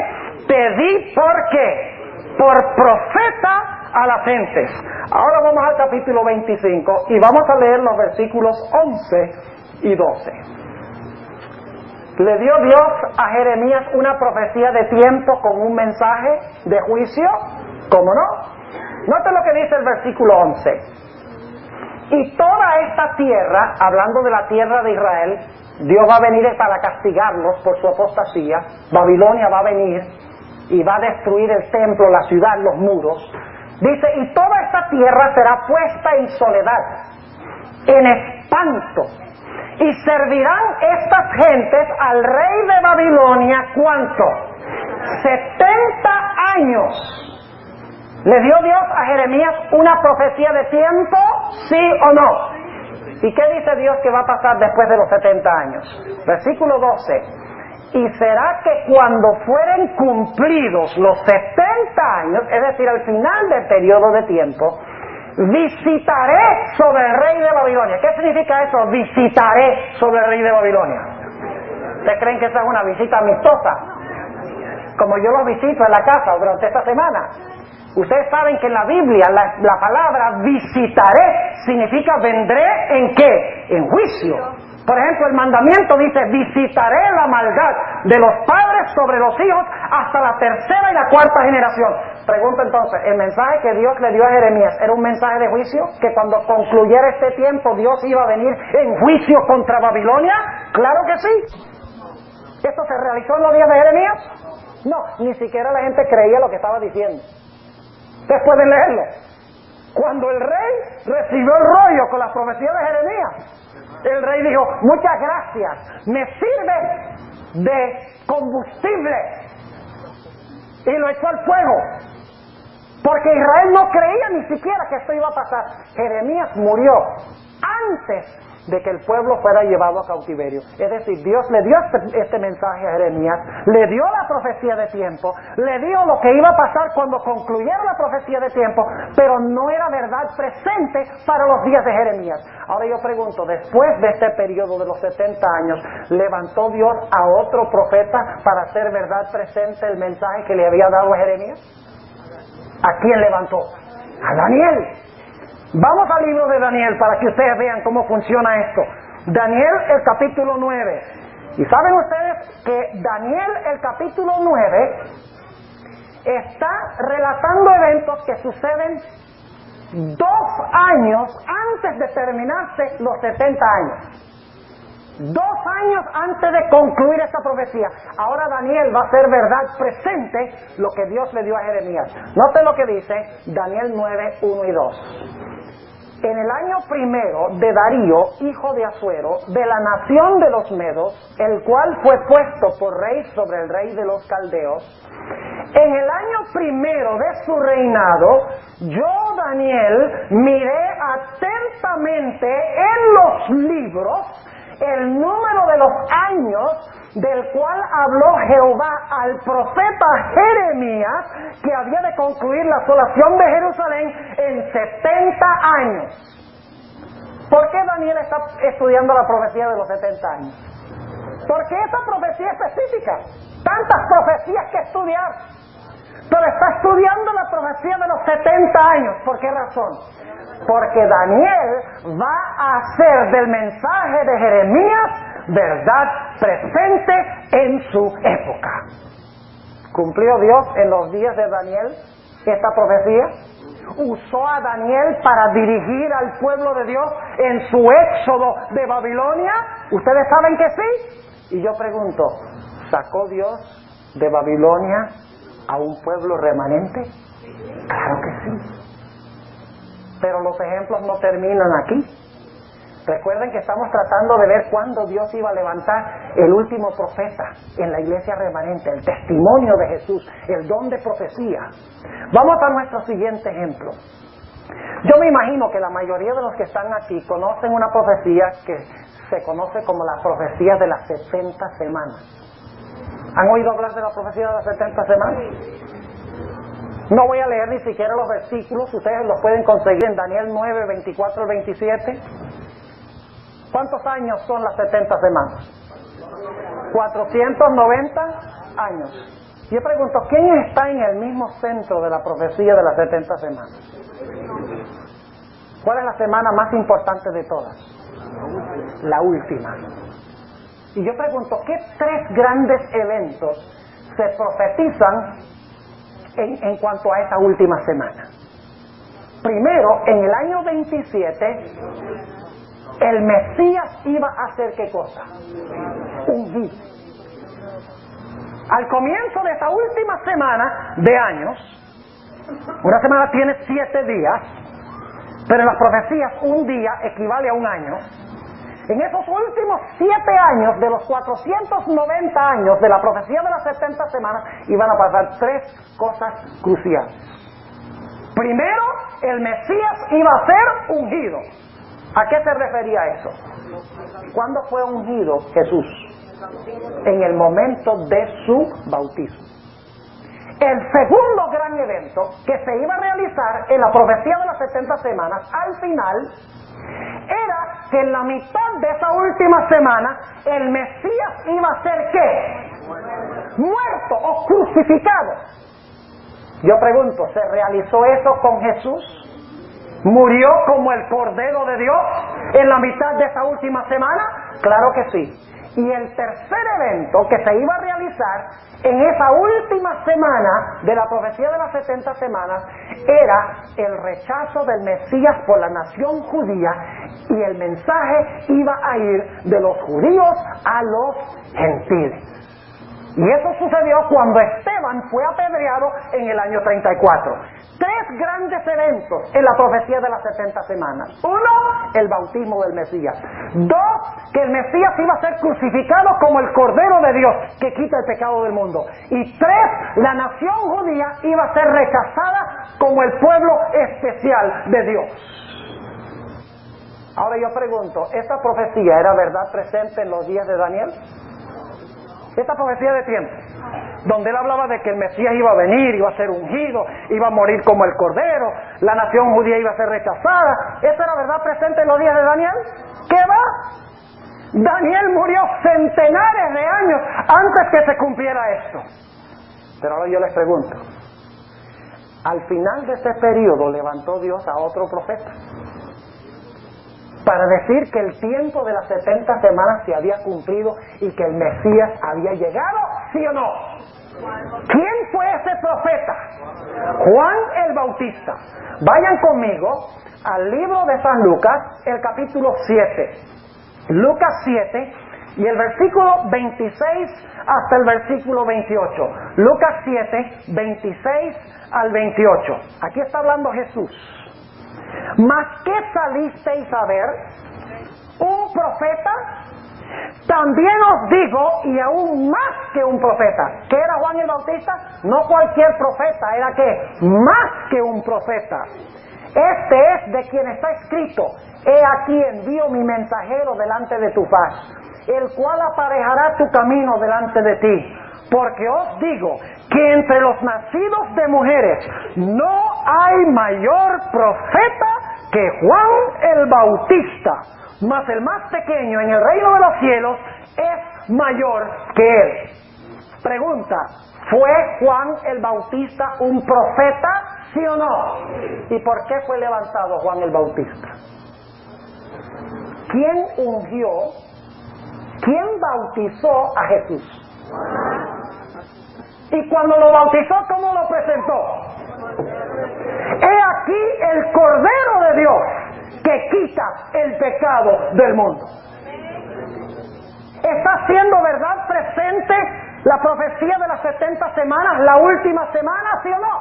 te di ¿por qué? Por profeta a las gentes. Ahora vamos al capítulo 25 y vamos a leer los versículos 11 y 12. ¿Le dio Dios a Jeremías una profecía de tiempo con un mensaje de juicio? ¿Cómo no? Note lo que dice el versículo 11. Y toda esta tierra, hablando de la tierra de Israel, Dios va a venir para castigarlos por su apostasía. Babilonia va a venir y va a destruir el templo, la ciudad, los muros. Dice, y toda esta tierra será puesta en soledad, en espanto, y servirán estas gentes al rey de Babilonia, ¿cuánto? 70 años. ¿Le dio Dios a Jeremías una profecía de tiempo? ¿Sí o no? ¿Y qué dice Dios que va a pasar después de los 70 años? Versículo 12. Y será que cuando fueren cumplidos los 70 años, es decir, al final del periodo de tiempo, visitaré sobre el rey de Babilonia. ¿Qué significa eso? Visitaré sobre el rey de Babilonia. ¿Ustedes creen que esa es una visita amistosa? Como yo los visito en la casa durante esta semana. Ustedes saben que en la Biblia la palabra visitaré significa vendré ¿en qué? En juicio. Por ejemplo, el mandamiento dice, visitaré la maldad de los padres sobre los hijos hasta la tercera y la cuarta generación. Pregunto entonces, ¿el mensaje que Dios le dio a Jeremías era un mensaje de juicio? ¿Que cuando concluyera este tiempo Dios iba a venir en juicio contra Babilonia? ¡Claro que sí! ¿Esto se realizó en los días de Jeremías? No, ni siquiera la gente creía lo que estaba diciendo. Ustedes pueden leerlo. Cuando el rey recibió el rollo con las profecías de Jeremías, el rey dijo, muchas gracias, me sirve de combustible. Y lo echó al fuego. Porque Israel no creía ni siquiera que esto iba a pasar. Jeremías murió antes de que el pueblo fuera llevado a cautiverio. Es decir, Dios le dio este mensaje a Jeremías, le dio la profecía de tiempo, le dio lo que iba a pasar cuando concluyera la profecía de tiempo, pero no era verdad presente para los días de Jeremías. Ahora yo pregunto, después de este periodo de los 70 años, ¿levantó Dios a otro profeta para hacer verdad presente el mensaje que le había dado a Jeremías? ¿A quién levantó? A Daniel. Vamos al libro de Daniel para que ustedes vean cómo funciona esto. Daniel, el capítulo 9. Y saben ustedes que Daniel, el capítulo 9, está relatando eventos que suceden 2 años antes de terminarse los 70 años. 2 años antes de concluir esta profecía. Ahora Daniel va a hacer verdad presente lo que Dios le dio a Jeremías. Note lo que dice Daniel 9, 1 y 2. En el año primero de Darío, hijo de Asuero, de la nación de los Medos, el cual fue puesto por rey sobre el rey de los caldeos, en el año primero de su reinado, yo, Daniel, miré atentamente en los libros el número de los años del cual habló Jehová al profeta Jeremías, que había de concluir la asolación de Jerusalén en 70 años. ¿Por qué Daniel está estudiando la profecía de los 70 años? ¿Por qué esta profecía específica? Tantas profecías que estudiar. Pero está estudiando la profecía de los 70 años. ¿Por qué razón? Porque Daniel va a hacer del mensaje de Jeremías verdad presente en su época. ¿Cumplió Dios en los días de Daniel esta profecía? ¿Usó a Daniel para dirigir al pueblo de Dios en su éxodo de Babilonia? ¿Ustedes saben que sí? Y yo pregunto, ¿sacó Dios de Babilonia a un pueblo remanente? Claro que sí. Pero los ejemplos no terminan aquí. Recuerden que estamos tratando de ver cuándo Dios iba a levantar el último profeta en la iglesia remanente, el testimonio de Jesús, el don de profecía. Vamos a nuestro siguiente ejemplo. Yo me imagino que la mayoría de los que están aquí conocen una profecía que se conoce como la profecía de las 70 semanas. ¿Han oído hablar de la profecía de las 70 semanas? No voy a leer ni siquiera los versículos, ustedes los pueden conseguir en Daniel 9, 24 al 27. ¿Cuántos años son las 70 semanas? 490 años. Yo pregunto, ¿quién está en el mismo centro de la profecía de las 70 semanas? ¿Cuál es la semana más importante de todas? La última. Y yo pregunto, ¿qué 3 grandes eventos se profetizan en cuanto a esa última semana? Primero, en el año 27, el Mesías iba a hacer ¿qué cosa? Ungir. Al comienzo de esa última semana de años, una semana tiene 7 días, pero en las profecías un día equivale a un año. En esos últimos 7 años de los 490 años de la profecía de las 70 semanas iban a pasar 3 cosas cruciales. Primero, el Mesías iba a ser ungido. ¿A qué se refería eso? ¿Cuándo fue ungido Jesús? En el momento de su bautismo. El segundo gran evento que se iba a realizar en la profecía de las 70 semanas, al final, era que en la mitad de esa última semana el Mesías iba a ser ¿qué? Muerto o crucificado. Yo pregunto, ¿se realizó eso con Jesús? ¿Murió como el Cordero de Dios en la mitad de esa última semana? Claro que sí. Y el tercer evento que se iba a realizar en esa última semana de la profecía de las 70 semanas era el rechazo del Mesías por la nación judía, y el mensaje iba a ir de los judíos a los gentiles. Y eso sucedió cuando Esteban fue apedreado en el año 34. 3 grandes eventos en la profecía de las 70 semanas. 1, el bautismo del Mesías. 2, que el Mesías iba a ser crucificado como el Cordero de Dios que quita el pecado del mundo. Y 3, la nación judía iba a ser rechazada como el pueblo especial de Dios. Ahora yo pregunto, ¿esta profecía era verdad presente en los días de Daniel? Esta profecía de tiempo, donde él hablaba de que el Mesías iba a venir, iba a ser ungido, iba a morir como el Cordero, la nación judía iba a ser rechazada, ¿esa era verdad presente en los días de Daniel? ¿Qué va? Daniel murió centenares de años antes que se cumpliera esto. Pero ahora yo les pregunto, Al final de ese periodo levantó Dios a otro profeta para decir que el tiempo de las 70 semanas se había cumplido y que el Mesías había llegado, ¿sí o no? ¿Quién fue ese profeta? Juan el Bautista. Vayan conmigo al libro de San Lucas, el capítulo 7. Lucas 7 y el versículo 26 hasta el versículo 28. Lucas 7, 26 al 28. Aquí está hablando Jesús. ¿Mas qué salisteis a ver? ¿Un profeta? También os digo, y aún más que un profeta. ¿Qué era Juan el Bautista? No cualquier profeta, era que más que un profeta. Este es de quien está escrito: he aquí envío mi mensajero delante de tu faz, el cual aparejará tu camino delante de ti. Porque os digo que entre los nacidos de mujeres no hay mayor profeta que Juan el Bautista, mas el más pequeño en el reino de los cielos es mayor que él. Pregunta: ¿fue Juan el Bautista un profeta, sí o no? ¿Y por qué fue levantado Juan el Bautista? ¿Quién ungió? ¿Quién bautizó a Jesús? Y cuando lo bautizó, ¿cómo lo presentó? He aquí el Cordero de Dios que quita el pecado del mundo. ¿Está siendo verdad presente la profecía de las 70 semanas, la última semana, sí o no?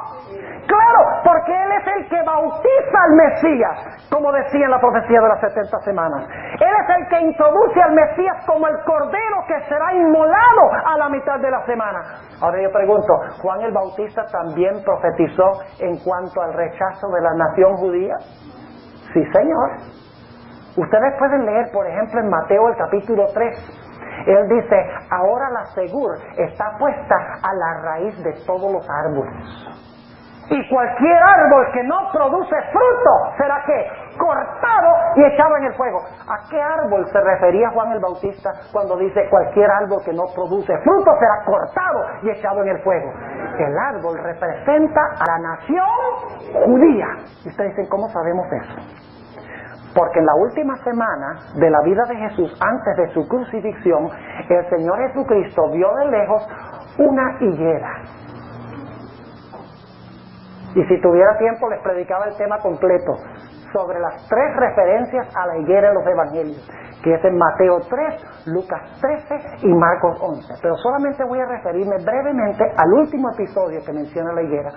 Claro, porque Él es el que bautiza al Mesías, como decía en la profecía de las 70 semanas. Él es el que introduce al Mesías como el Cordero que será inmolado a la mitad de la semana. Ahora yo pregunto, ¿Juan el Bautista también profetizó en cuanto al rechazo de la nación judía? Sí, señor. Ustedes pueden leer, por ejemplo, en Mateo el capítulo 3. Él dice: ahora la segur está puesta a la raíz de todos los árboles. Y cualquier árbol que no produce fruto será ¿qué? Cortado y echado en el fuego. ¿A qué árbol se refería Juan el Bautista cuando dice cualquier árbol que no produce fruto será cortado y echado en el fuego? El árbol representa a la nación judía. Y ustedes dicen: ¿cómo sabemos eso? Porque en la última semana de la vida de Jesús, antes de su crucifixión, el Señor Jesucristo vio de lejos una higuera. Y si tuviera tiempo les predicaba el tema completo sobre las 3 referencias a la higuera en los evangelios, que es en Mateo 3, Lucas 13 y Marcos 11. Pero solamente voy a referirme brevemente al último episodio que menciona la higuera.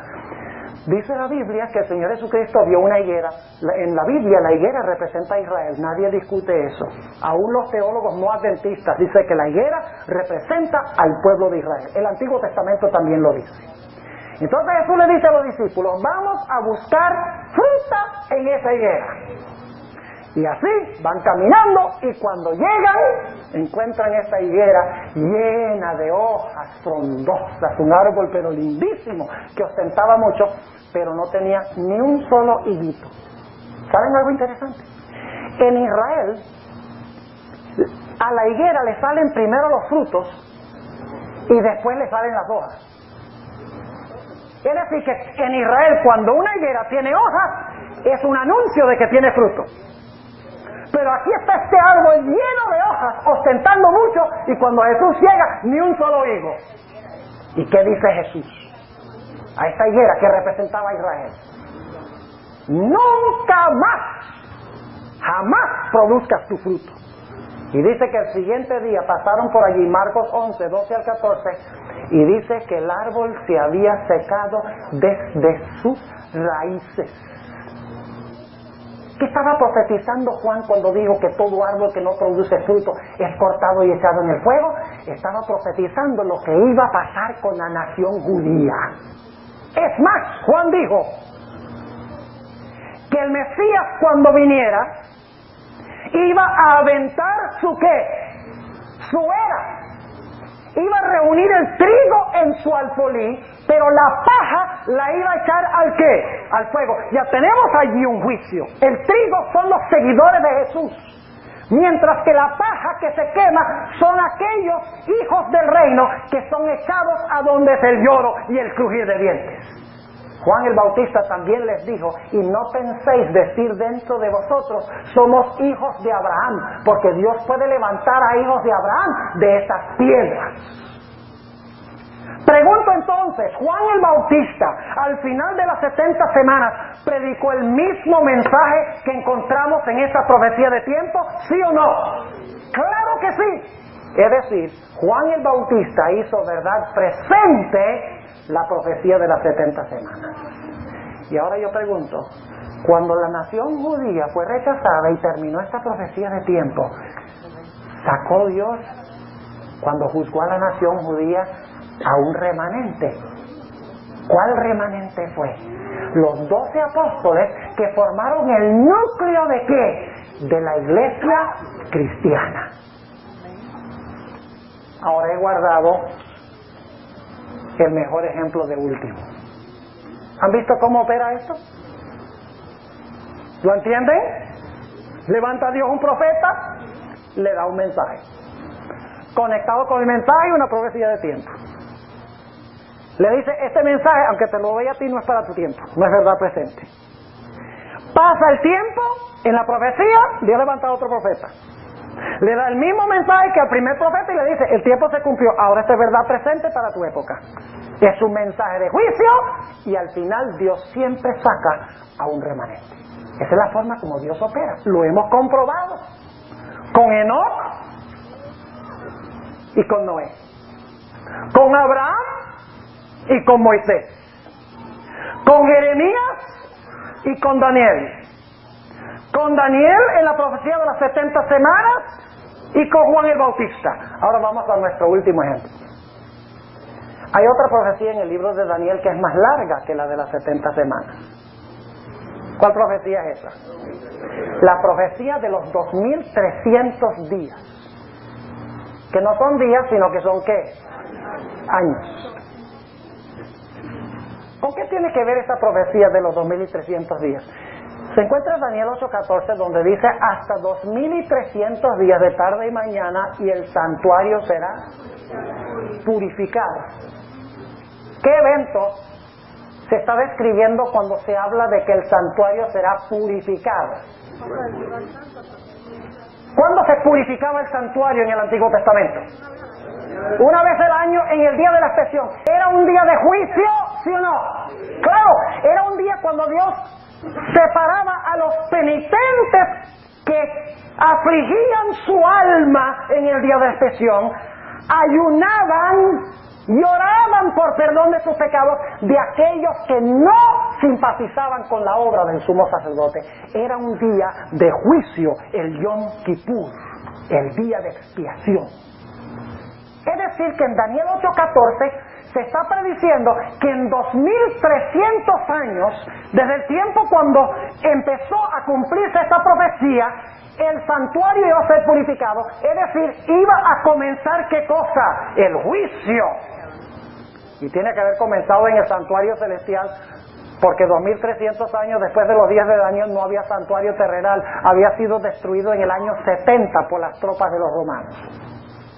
Dice la Biblia que el Señor Jesucristo vio una higuera. En la Biblia la higuera representa a Israel, nadie discute eso. Aún los teólogos no adventistas dicen que la higuera representa al pueblo de Israel. El Antiguo Testamento también lo dice. Entonces Jesús le dice a los discípulos: vamos a buscar fruta en esa higuera. Y así van caminando, y cuando llegan encuentran esa higuera llena de hojas frondosas, un árbol pero lindísimo, que ostentaba mucho, pero no tenía ni un solo higuito. ¿Saben algo interesante? En Israel a la higuera le salen primero los frutos y después le salen las hojas. Es decir, que en Israel cuando una higuera tiene hojas es un anuncio de que tiene fruto. Pero aquí está este árbol lleno de hojas, ostentando mucho, y cuando Jesús llega, ni un solo higo. ¿Y qué dice Jesús a esta higuera que representaba a Israel? Nunca más, jamás produzcas tu fruto. Y dice que el siguiente día pasaron por allí, Marcos 11, 12 al 14, y dice que el árbol se había secado desde sus raíces. ¿Qué estaba profetizando Juan cuando dijo que todo árbol que no produce fruto es cortado y echado en el fuego? Estaba profetizando lo que iba a pasar con la nación judía. Es más, Juan dijo que el Mesías, cuando viniera, iba a aventar su ¿qué? Su era. Iba a reunir el trigo en su alfolí, pero la paja la iba a echar ¿al qué? Al fuego. Ya tenemos allí un juicio. El trigo son los seguidores de Jesús, mientras que la paja que se quema son aquellos hijos del reino que son echados a donde es el lloro y el crujir de dientes. Juan el Bautista también les dijo, y no penséis decir dentro de vosotros, somos hijos de Abraham, porque Dios puede levantar a hijos de Abraham de estas piedras. Pregunto entonces, ¿Juan el Bautista al final de las 70 semanas predicó el mismo mensaje que encontramos en esta profecía de tiempo? ¿Sí o no? ¡Claro que sí! Es decir, Juan el Bautista hizo verdad presente la profecía de las 70 semanas. Y ahora yo pregunto, cuando la nación judía fue rechazada y terminó esta profecía de tiempo, ¿sacó Dios, cuando juzgó a la nación judía, a un remanente? ¿Cuál remanente fue? Los 12 apóstoles que formaron el núcleo ¿de qué? De la iglesia cristiana. Ahora he guardado el mejor ejemplo de último. ¿Han visto cómo opera esto? ¿Lo entienden? Levanta Dios un profeta, le da un mensaje. Conectado con el mensaje, una profecía de tiempo. Le dice, este mensaje, aunque te lo doy a ti, no es para tu tiempo, no es verdad presente. Pasa el tiempo, en la profecía, Dios levanta a otro profeta. Le da el mismo mensaje que al primer profeta y le dice, el tiempo se cumplió, ahora esta es verdad presente para tu época. Es un mensaje de juicio y al final Dios siempre saca a un remanente. Esa es la forma como Dios opera. Lo hemos comprobado con Enoc y con Noé, con Abraham y con Moisés, con Jeremías y con Daniel. Con Daniel en la profecía de las 70 semanas y con Juan el Bautista. Ahora vamos a nuestro último ejemplo. Hay otra profecía en el libro de Daniel que es más larga que la de las 70 semanas. ¿Cuál profecía es esa? La profecía de los 2300 días. Que no son días, sino que son ¿qué? Años. ¿Con qué tiene que ver esta profecía de los 2300 días? Se encuentra en Daniel 8:14, donde dice hasta 2300 días de tarde y mañana y el santuario será purificado. ¿Qué evento se está describiendo cuando se habla de que el santuario será purificado? ¿Cuándo se purificaba el santuario en el Antiguo Testamento? Una vez al año, en el día de la expiación. ¿Era un día de juicio, sí o no? Claro, era un día cuando Dios separaba a los penitentes que afligían su alma en el día de la expiación, ayunaban, lloraban por perdón de sus pecados de aquellos que no simpatizaban con la obra del sumo sacerdote. Era un día de juicio, el Yom Kippur, el día de expiación. Es decir, que en Daniel 8:14 se está prediciendo que en 2300 años, desde el tiempo cuando empezó a cumplirse esta profecía, el santuario iba a ser purificado. Es decir, iba a comenzar ¿qué cosa? El juicio. Y tiene que haber comenzado en el santuario celestial, porque 2300 años después de los días de Daniel no había santuario terrenal, había sido destruido en el año 70 por las tropas de los romanos.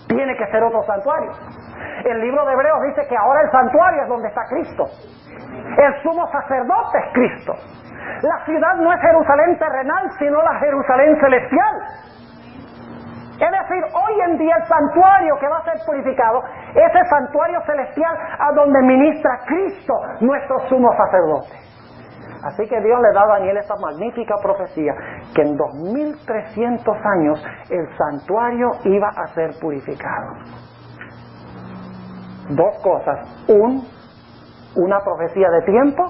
Tiene que ser otro santuario. El libro de Hebreos dice que ahora el santuario es donde está Cristo. El sumo sacerdote es Cristo. La ciudad no es Jerusalén terrenal, sino la Jerusalén celestial. Es decir, hoy en día el santuario que va a ser purificado es el santuario celestial a donde ministra Cristo, nuestro sumo sacerdote. Así que Dios le da a Daniel esa magnífica profecía, que en 2300 años el santuario iba a ser purificado. Dos cosas, una profecía de tiempo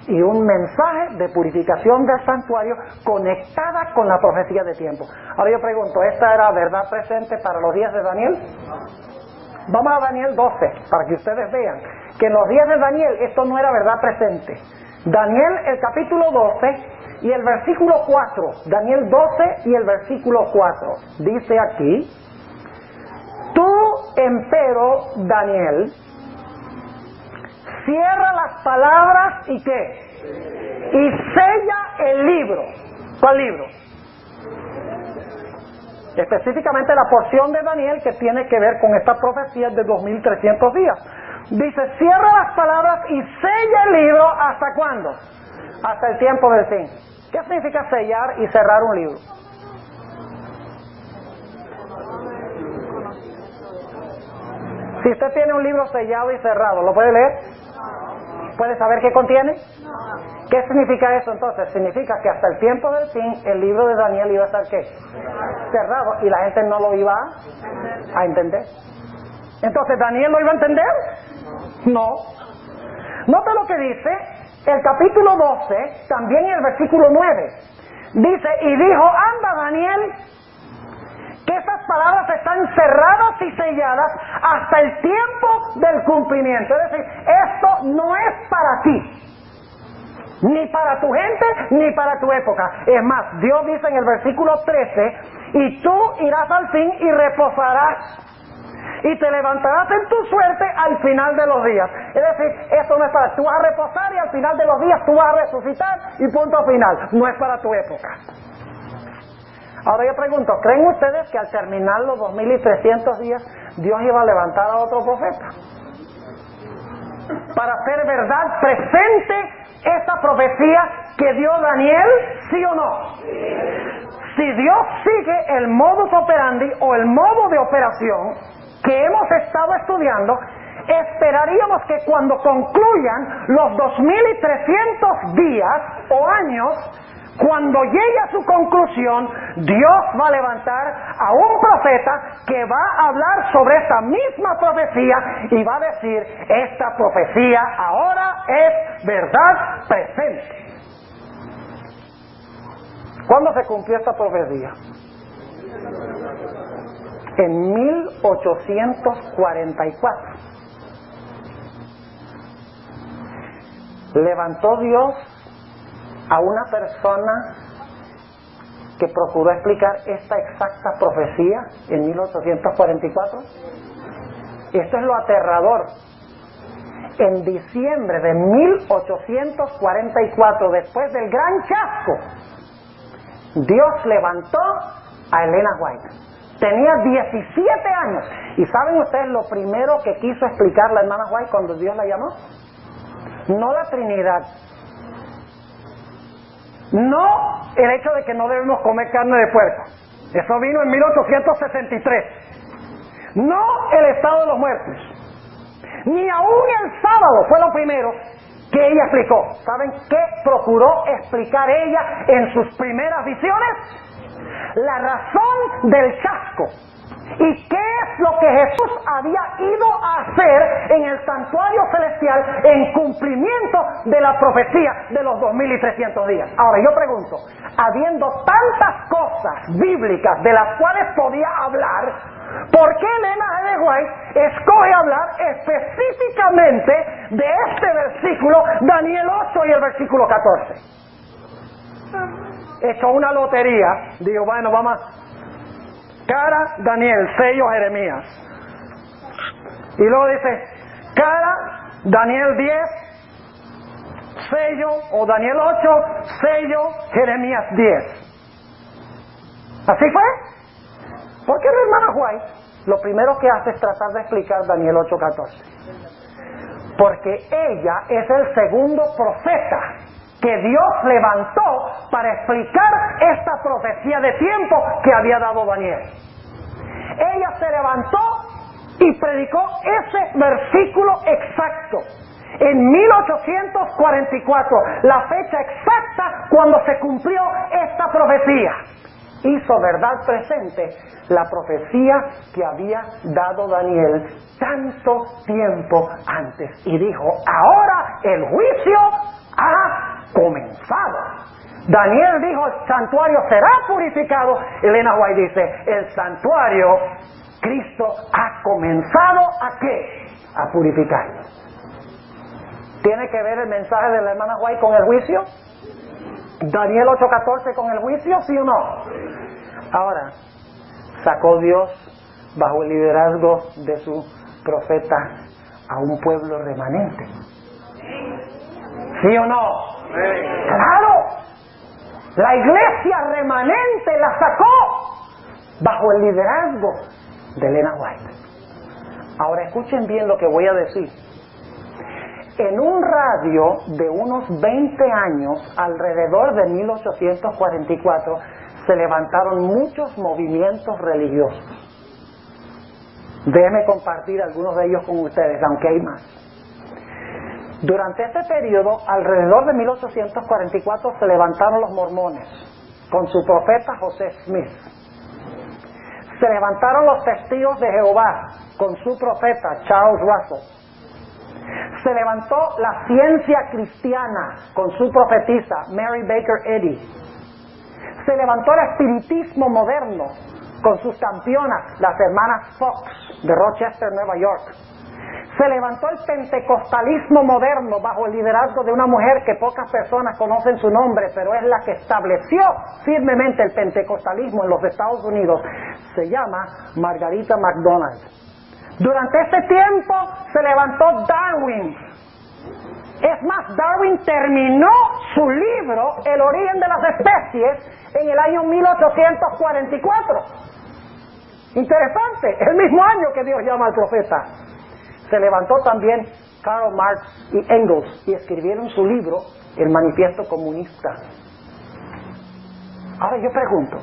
y un mensaje de purificación del santuario conectada con la profecía de tiempo. Ahora yo pregunto, ¿esta era verdad presente para los días de Daniel? Vamos a Daniel 12, para que ustedes vean que en los días de Daniel esto no era verdad presente. Daniel, el capítulo 12 y el versículo 4, Daniel 12 y el versículo 4, dice aquí: tú, empero, Daniel, cierra las palabras y ¿qué? Y sella el libro. ¿Cuál libro? específicamente la porción de Daniel que tiene que ver con esta profecía de 2300 días. Dice, cierra las palabras y sella el libro, ¿hasta cuándo? Hasta el tiempo del fin. ¿Qué significa sellar y cerrar un libro? Si usted tiene un libro sellado y cerrado, ¿lo puede leer? ¿Puede saber qué contiene? ¿Qué significa eso entonces? Significa que hasta el tiempo del fin el libro de Daniel iba a estar ¿qué? Cerrado, y la gente no lo iba a entender. Entonces, ¿Daniel lo iba a entender? No. Nota lo que dice el capítulo 12, también en el versículo 9. Dice, y dijo, anda Daniel, que estas palabras están cerradas y selladas hasta el tiempo del cumplimiento. Es decir, esto no es para ti, ni para tu gente, ni para tu época. Es más, Dios dice en el versículo 13, y tú irás al fin y reposarás, y te levantarás en tu suerte al final de los días. Es decir, esto no es para... Tú vas a reposar y al final de los días tú vas a resucitar y punto final. No es para tu época. Ahora yo pregunto, ¿creen ustedes que al terminar los 2300 días Dios iba a levantar a otro profeta para hacer verdad presente esta profecía que dio Daniel, sí o no? Si Dios sigue el modus operandi o el modo de operación que hemos estado estudiando, esperaríamos que cuando concluyan los 2300 días o años, cuando llegue a su conclusión, Dios va a levantar a un profeta que va a hablar sobre esta misma profecía y va a decir, esta profecía ahora es verdad presente. ¿Cuándo se cumplió esta profecía? En 1844. Levantó Dios a una persona que procuró explicar esta exacta profecía en 1844. Esto es lo aterrador. En diciembre de 1844, después del gran chasco, Dios levantó a Elena White. Tenía 17 años. ¿Y saben ustedes lo primero que quiso explicar la hermana White cuando Dios la llamó? No la Trinidad. No el hecho de que no debemos comer carne de puerco. Eso vino en 1863. No el estado de los muertos. Ni aún el sábado fue lo primero que ella explicó. ¿Saben qué procuró explicar ella en sus primeras visiones? La razón del chasco. ¿Y qué es lo que Jesús había ido a hacer en el santuario celestial en cumplimiento de la profecía de los 2300 días? Ahora yo pregunto, habiendo tantas cosas bíblicas de las cuales podía hablar, ¿por qué Elena G. de White escoge hablar específicamente de este versículo, Daniel 8 y el versículo 14? Echó una lotería, digo, bueno, vamos a... Cara, Daniel, sello, Jeremías. Y luego dice, cara, Daniel 10, sello, o Daniel 8, sello, Jeremías 10. ¿Así fue? ¿Por qué la hermana White lo primero que hace es tratar de explicar Daniel 8:14? Porque ella es el segundo profeta que Dios levantó para explicar esta profecía de tiempo que había dado Daniel. Ella se levantó y predicó ese versículo exacto en 1844, la fecha exacta cuando se cumplió esta profecía. Hizo verdad presente la profecía que había dado Daniel tanto tiempo antes y dijo, ahora el juicio ha comenzado. Daniel dijo, el santuario será purificado. Elena White dice, el santuario, Cristo ha comenzado ¿a qué? A purificar. ¿Tiene que ver el mensaje de la hermana White con el juicio? ¿Daniel 8:14 con el juicio, sí o no? Ahora, sacó Dios bajo el liderazgo de su profeta a un pueblo remanente. ¿Sí o no? ¡Claro! La iglesia remanente la sacó bajo el liderazgo de Elena White. Ahora escuchen bien lo que voy a decir. En un radio de unos 20 años, alrededor de 1844, se levantaron muchos movimientos religiosos. Déjenme compartir algunos de ellos con ustedes, aunque hay más. Durante este periodo, alrededor de 1844, se levantaron los mormones, con su profeta José Smith. Se levantaron los testigos de Jehová, con su profeta Charles Russell. Se levantó la ciencia cristiana, con su profetisa Mary Baker Eddy. Se levantó el espiritismo moderno, con sus campeonas, las hermanas Fox, de Rochester, Nueva York. Se levantó el pentecostalismo moderno bajo el liderazgo de una mujer que pocas personas conocen su nombre, pero es la que estableció firmemente el pentecostalismo en los Estados Unidos. Se llama Margarita McDonald. Durante este tiempo se levantó Darwin. Es más, Darwin terminó su libro El origen de las especies en el año 1844. Interesante, el mismo año que Dios llama al profeta. Se levantó también Karl Marx y Engels y escribieron su libro El Manifiesto Comunista. Ahora yo pregunto,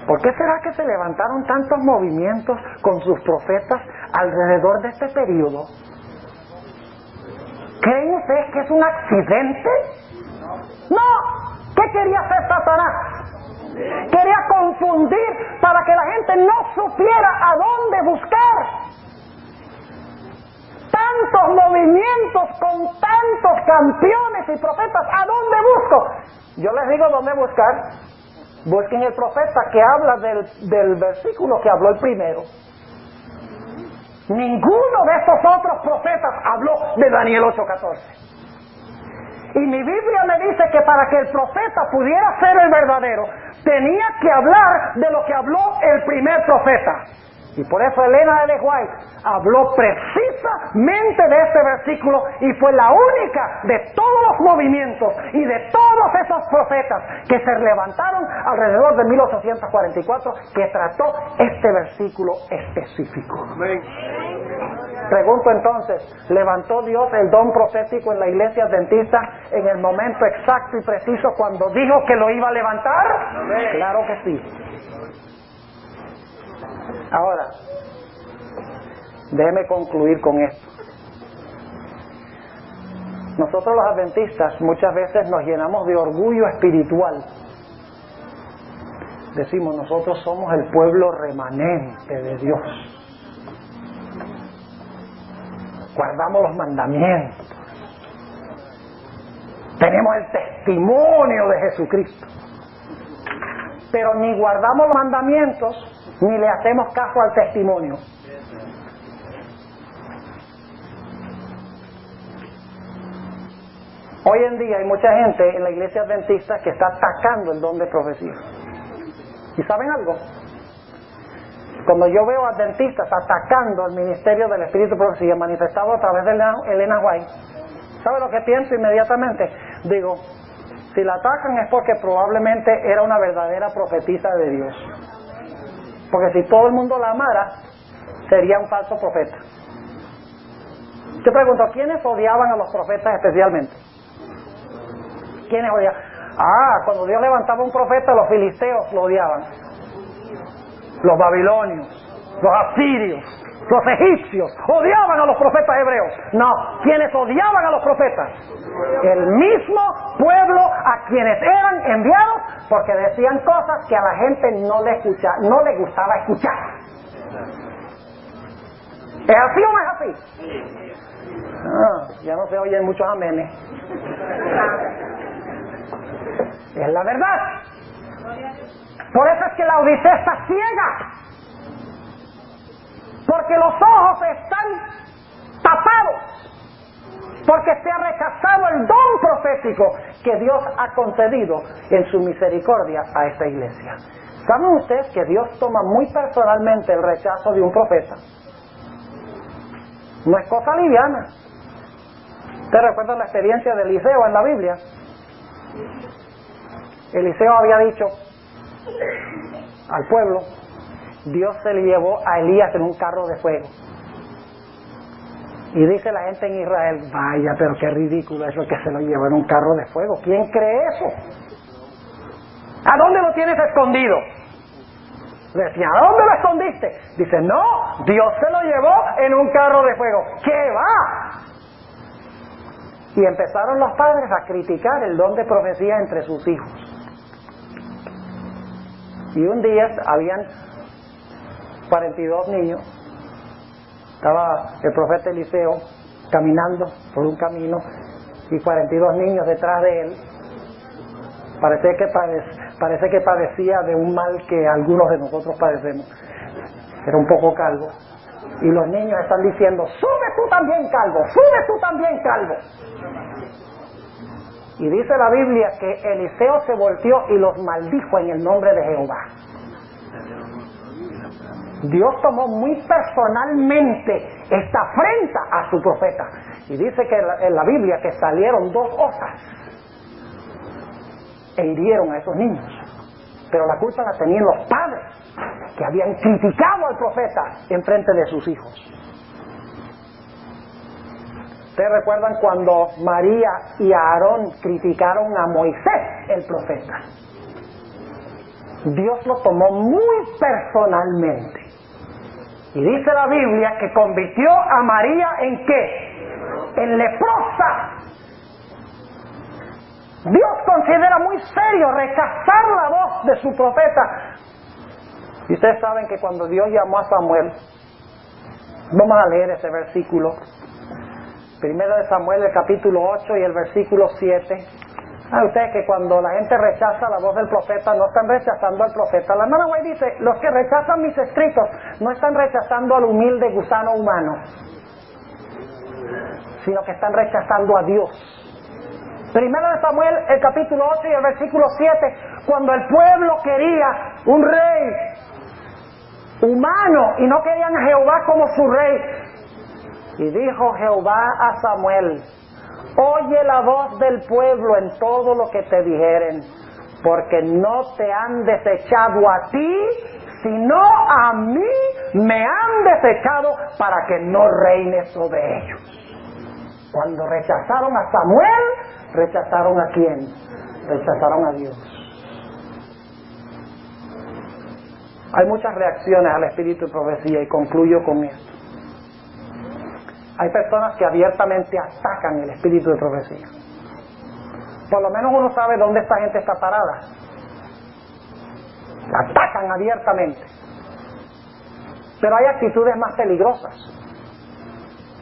¿por qué será que se levantaron tantos movimientos con sus profetas alrededor de este periodo? ¿Creen ustedes que es un accidente? No. ¿Qué quería hacer Satanás? Quería confundir para que la gente no supiera a dónde buscar. Tantos movimientos con tantos campeones y profetas, ¿a dónde busco? Yo les digo dónde buscar. Busquen el profeta que habla del versículo que habló el primero. Ninguno de estos otros profetas habló de Daniel 8:14. Y mi Biblia me dice que para que el profeta pudiera ser el verdadero, tenía que hablar de lo que habló el primer profeta. Y por eso Elena L. White habló precisamente de este versículo y fue la única de todos los movimientos y de todos esos profetas que se levantaron alrededor de 1844 que trató este versículo específico. Pregunto entonces, ¿levantó Dios el don profético en la iglesia adventista en el momento exacto y preciso cuando dijo que lo iba a levantar? Claro que sí. Ahora, déjeme concluir con esto. Nosotros los adventistas muchas veces nos llenamos de orgullo espiritual. Decimos, nosotros somos el pueblo remanente de Dios. Guardamos los mandamientos. Tenemos el testimonio de Jesucristo. Pero ni guardamos los mandamientos, ni le hacemos caso al testimonio. Hoy en día hay mucha gente en la iglesia adventista que está atacando el don de profecía. ¿Y saben algo? Cuando yo veo adventistas atacando el ministerio del Espíritu de Profecía manifestado a través de Elena White, ¿sabe lo que pienso inmediatamente? Digo, si la atacan es porque probablemente era una verdadera profetisa de Dios. Porque si todo el mundo la amara, sería un falso profeta. Yo pregunto, ¿quiénes odiaban a los profetas especialmente? ¿Quiénes odiaban? Cuando Dios levantaba un profeta, los filisteos lo odiaban. Los babilonios, los asirios, los egipcios odiaban a los profetas hebreos. No, ¿quiénes odiaban a los profetas? El mismo pueblo a quienes eran enviados porque decían cosas que a la gente no le gustaba escuchar. ¿Es así o no es así? Ya no se oyen muchos amenes. Es la verdad. Por eso es que la Odisea está ciega. Porque los ojos están tapados. Porque se ha rechazado el don profético que Dios ha concedido en su misericordia a esta iglesia. ¿Saben ustedes que Dios toma muy personalmente el rechazo de un profeta? No es cosa liviana. ¿Ustedes recuerdan la experiencia de Eliseo en la Biblia? Eliseo había dicho, al pueblo, Dios se le llevó a Elías en un carro de fuego. Y dice la gente en Israel, vaya, pero qué ridículo eso que se lo llevó en un carro de fuego. ¿Quién cree eso? ¿A dónde lo tienes escondido? Le decían, ¿a dónde lo escondiste? Dice, no, Dios se lo llevó en un carro de fuego. ¿Qué va? Y empezaron los padres a criticar el don de profecía entre sus hijos. Y un día habían 42 niños. Estaba el profeta Eliseo caminando por un camino y 42 niños detrás de él. Parece que padecía de un mal que algunos de nosotros padecemos. Era un poco calvo. Y los niños están diciendo, sube tú también calvo, sube tú también calvo. Y dice la Biblia que Eliseo se volteó y los maldijo en el nombre de Jehová. Dios tomó muy personalmente esta afrenta a su profeta. Y dice que en la Biblia que salieron 2 osas e hirieron a esos niños. Pero la culpa la tenían los padres, que habían criticado al profeta en frente de sus hijos. ¿Ustedes recuerdan cuando María y Aarón criticaron a Moisés, el profeta? Dios lo tomó muy personalmente. Y dice la Biblia que convirtió a María ¿en qué? En leprosa. Dios considera muy serio rechazar la voz de su profeta. Y ustedes saben que cuando Dios llamó a Samuel, vamos a leer ese versículo, 1 de Samuel, el capítulo 8 y el versículo 7. ¿Saben ustedes que cuando la gente rechaza la voz del profeta, no están rechazando al profeta? La hermana White dice, los que rechazan mis escritos no están rechazando al humilde gusano humano, sino que están rechazando a Dios. 1 de Samuel, el capítulo 8 y el versículo 7, cuando el pueblo quería un rey humano y no querían a Jehová como su rey. Y dijo Jehová a Samuel, oye la voz del pueblo en todo lo que te dijeren, porque no te han desechado a ti, sino a mí me han desechado para que no reines sobre ellos. Cuando rechazaron a Samuel, ¿rechazaron a quién? Rechazaron a Dios. Hay muchas reacciones al espíritu de profecía y concluyo con esto. Hay personas que abiertamente atacan el espíritu de profecía. Por lo menos uno sabe dónde esta gente está parada. Atacan abiertamente. Pero hay actitudes más peligrosas.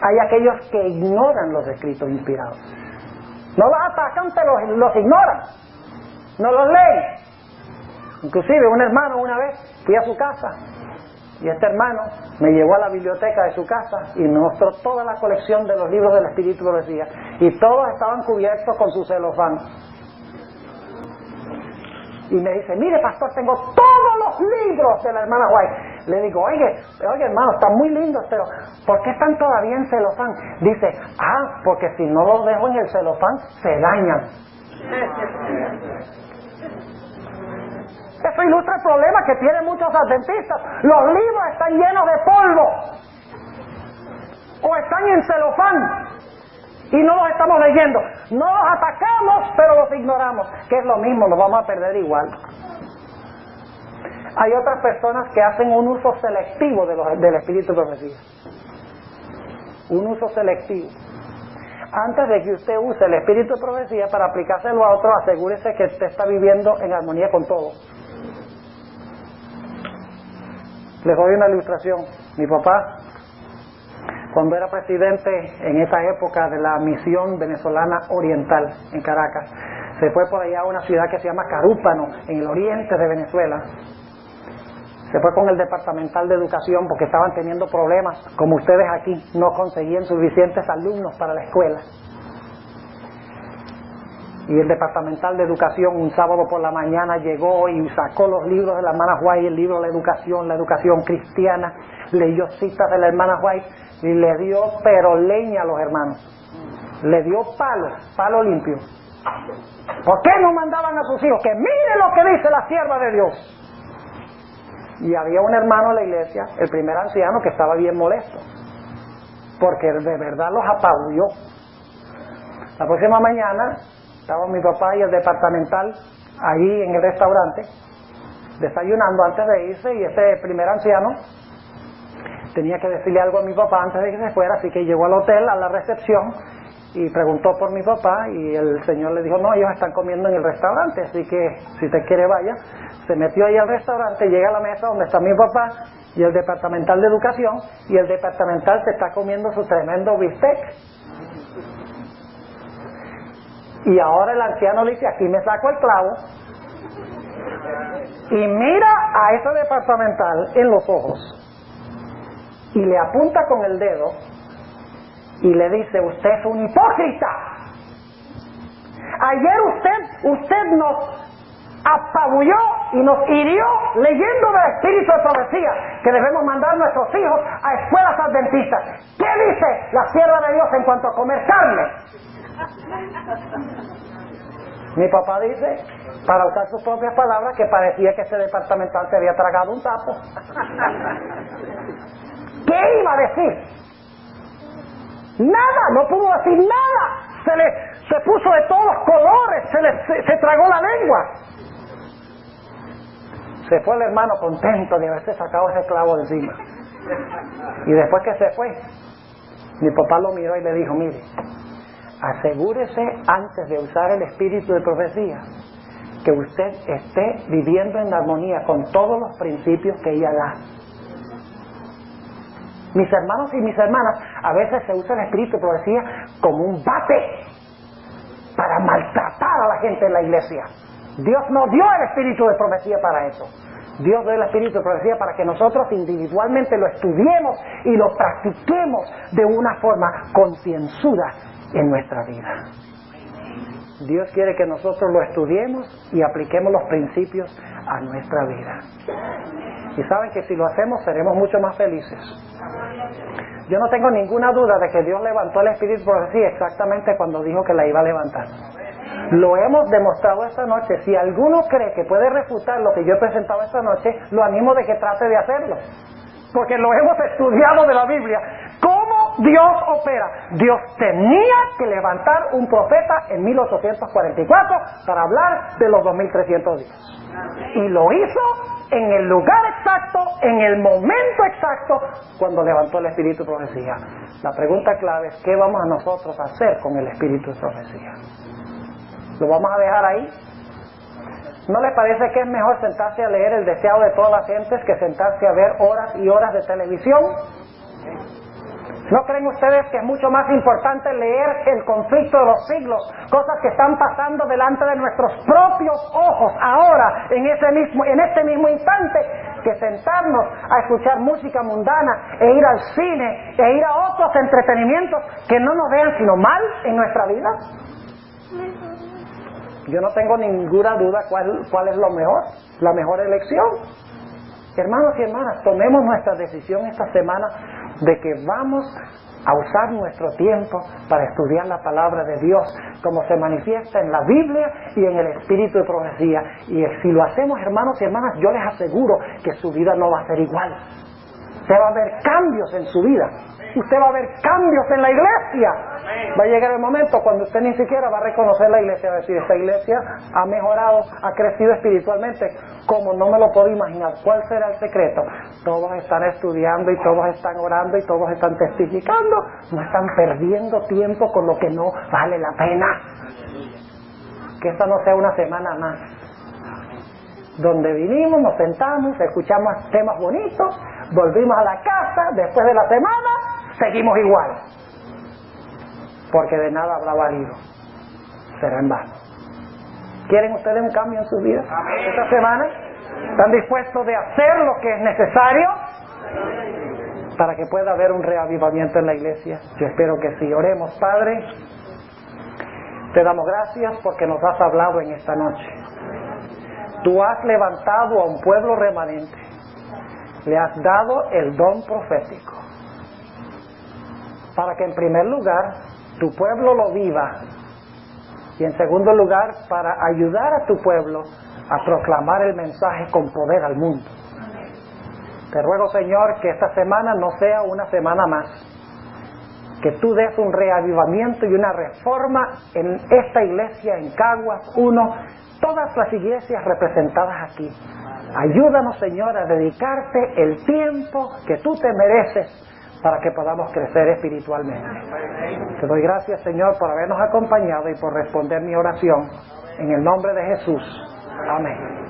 Hay aquellos que ignoran los escritos inspirados. No los atacan, pero los ignoran. No los leen. Inclusive un hermano una vez, fui a su casa y este hermano me llevó a la biblioteca de su casa y me mostró toda la colección de los libros del Espíritu de Profecía y todos estaban cubiertos con su celofán. Y me dice, mire pastor, tengo todos los libros de la hermana White. Le digo, oye hermano, están muy lindos, pero ¿por qué están todavía en celofán? Dice, porque si no los dejo en el celofán, se dañan. Eso ilustra el problema que tienen muchos adventistas. Los libros están llenos de polvo o están en celofán y no los estamos leyendo. No los atacamos, pero los ignoramos, que es lo mismo, los vamos a perder igual. Hay otras personas que hacen un uso selectivo del espíritu de profecía. Un uso selectivo. Antes de que usted use el espíritu de profecía para aplicárselo a otro, asegúrese que usted está viviendo en armonía con todo. Les doy una ilustración. Mi papá, cuando era presidente en esa época de la misión venezolana oriental en Caracas, se fue por allá a una ciudad que se llama Carúpano, en el oriente de Venezuela. Se fue con el departamental de educación porque estaban teniendo problemas, como ustedes aquí, no conseguían suficientes alumnos para la escuela. Y el departamental de educación un sábado por la mañana llegó y sacó los libros de la hermana White, el libro de la educación cristiana, leyó citas de la hermana White y le dio pero leña a los hermanos. Le dio palo limpio. ¿Por qué no mandaban a sus hijos que mire lo que dice la sierva de Dios? Y había un hermano en la iglesia, el primer anciano, que estaba bien molesto, porque de verdad los apabulló. La próxima mañana estaba mi papá y el departamental allí en el restaurante, desayunando antes de irse, y ese primer anciano tenía que decirle algo a mi papá antes de que se fuera, así que llegó al hotel, a la recepción, y preguntó por mi papá, y el señor le dijo, no, ellos están comiendo en el restaurante, así que si te quiere vaya. Se metió ahí al restaurante, llega a la mesa donde está mi papá y el departamental de educación, y el departamental se está comiendo su tremendo bistec. Y ahora el anciano le dice, aquí me saco el clavo, y mira a ese departamental en los ojos, y le apunta con el dedo, y le dice, usted es un hipócrita. Ayer usted nos apabulló y nos hirió leyendo del espíritu de profecía que debemos mandar a nuestros hijos a escuelas adventistas. ¿Qué dice la sierva de Dios en cuanto a comer carne? Mi papá dice, para usar sus propias palabras, que parecía que ese departamental se había tragado un sapo. ¿Qué iba a decir? Nada, no pudo decir nada. Se puso de todos los colores, se tragó la lengua. Se fue el hermano contento de haberse sacado ese clavo de encima. Y después que se fue, mi papá lo miró y le dijo, mire, asegúrese antes de usar el espíritu de profecía que usted esté viviendo en armonía con todos los principios que ella da. Mis hermanos y mis hermanas, a veces se usa el espíritu de profecía como un bate para maltratar a la gente en la iglesia. Dios no dio el espíritu de profecía para eso. Dios dio el espíritu de profecía para que nosotros individualmente lo estudiemos y lo practiquemos de una forma concienzuda en nuestra vida. Dios quiere que nosotros lo estudiemos y apliquemos los principios a nuestra vida. Y saben que si lo hacemos seremos mucho más felices. Yo no tengo ninguna duda de que Dios levantó el espíritu de profecía exactamente cuando dijo que la iba a levantar. Lo hemos demostrado esta noche. Si alguno cree que puede refutar lo que yo he presentado esta noche, lo animo de que trate de hacerlo, porque lo hemos estudiado de la Biblia. ¿Cómo Dios opera? Dios tenía que levantar un profeta en 1844 para hablar de los 2300 días, y lo hizo en el lugar exacto, en el momento exacto, cuando levantó el espíritu de profecía. La pregunta clave es, ¿qué vamos a nosotros a hacer con el espíritu de profecía? ¿Lo vamos a dejar ahí? ¿No les parece que es mejor sentarse a leer el deseado de todas las gentes que sentarse a ver horas y horas de televisión? ¿No creen ustedes que es mucho más importante leer el conflicto de los siglos, cosas que están pasando delante de nuestros propios ojos ahora, en este mismo instante, que sentarnos a escuchar música mundana e ir al cine e ir a otros entretenimientos que no nos vean sino mal en nuestra vida? Yo no tengo ninguna duda cuál es lo mejor, la mejor elección. Hermanos y hermanas, tomemos nuestra decisión esta semana de que vamos a usar nuestro tiempo para estudiar la palabra de Dios como se manifiesta en la Biblia y en el espíritu de profecía. Y si lo hacemos, hermanos y hermanas, yo les aseguro que su vida no va a ser igual. Se va a ver cambios en su vida. Usted va a ver cambios en la iglesia. Va a llegar el momento cuando usted ni siquiera va a reconocer la iglesia, va a decir, esta iglesia ha mejorado, ha crecido espiritualmente como no me lo puedo imaginar. ¿Cuál será el secreto? Todos están estudiando y todos están orando y todos están testificando. No están perdiendo tiempo con lo que no vale la pena. Que esta no sea una semana más donde vinimos, nos sentamos, escuchamos temas bonitos, volvimos a la casa, después de la semana seguimos igual, porque de nada habrá valido, será en vano. ¿Quieren ustedes un cambio en su vida esta semana? ¿Están dispuestos de hacer lo que es necesario para que pueda haber un reavivamiento en la iglesia? Yo espero que sí. Oremos. Padre, te damos gracias porque nos has hablado en esta noche. Tú has levantado a un pueblo remanente, le has dado el don profético, para que en primer lugar tu pueblo lo viva, y en segundo lugar para ayudar a tu pueblo a proclamar el mensaje con poder al mundo. Te ruego, Señor, que esta semana no sea una semana más. Que tú des un reavivamiento y una reforma en esta iglesia, en Caguas 1, todas las iglesias representadas aquí. Ayúdanos, Señor, a dedicarte el tiempo que tú te mereces para que podamos crecer espiritualmente. Te doy gracias, Señor, por habernos acompañado y por responder mi oración. En el nombre de Jesús. Amén.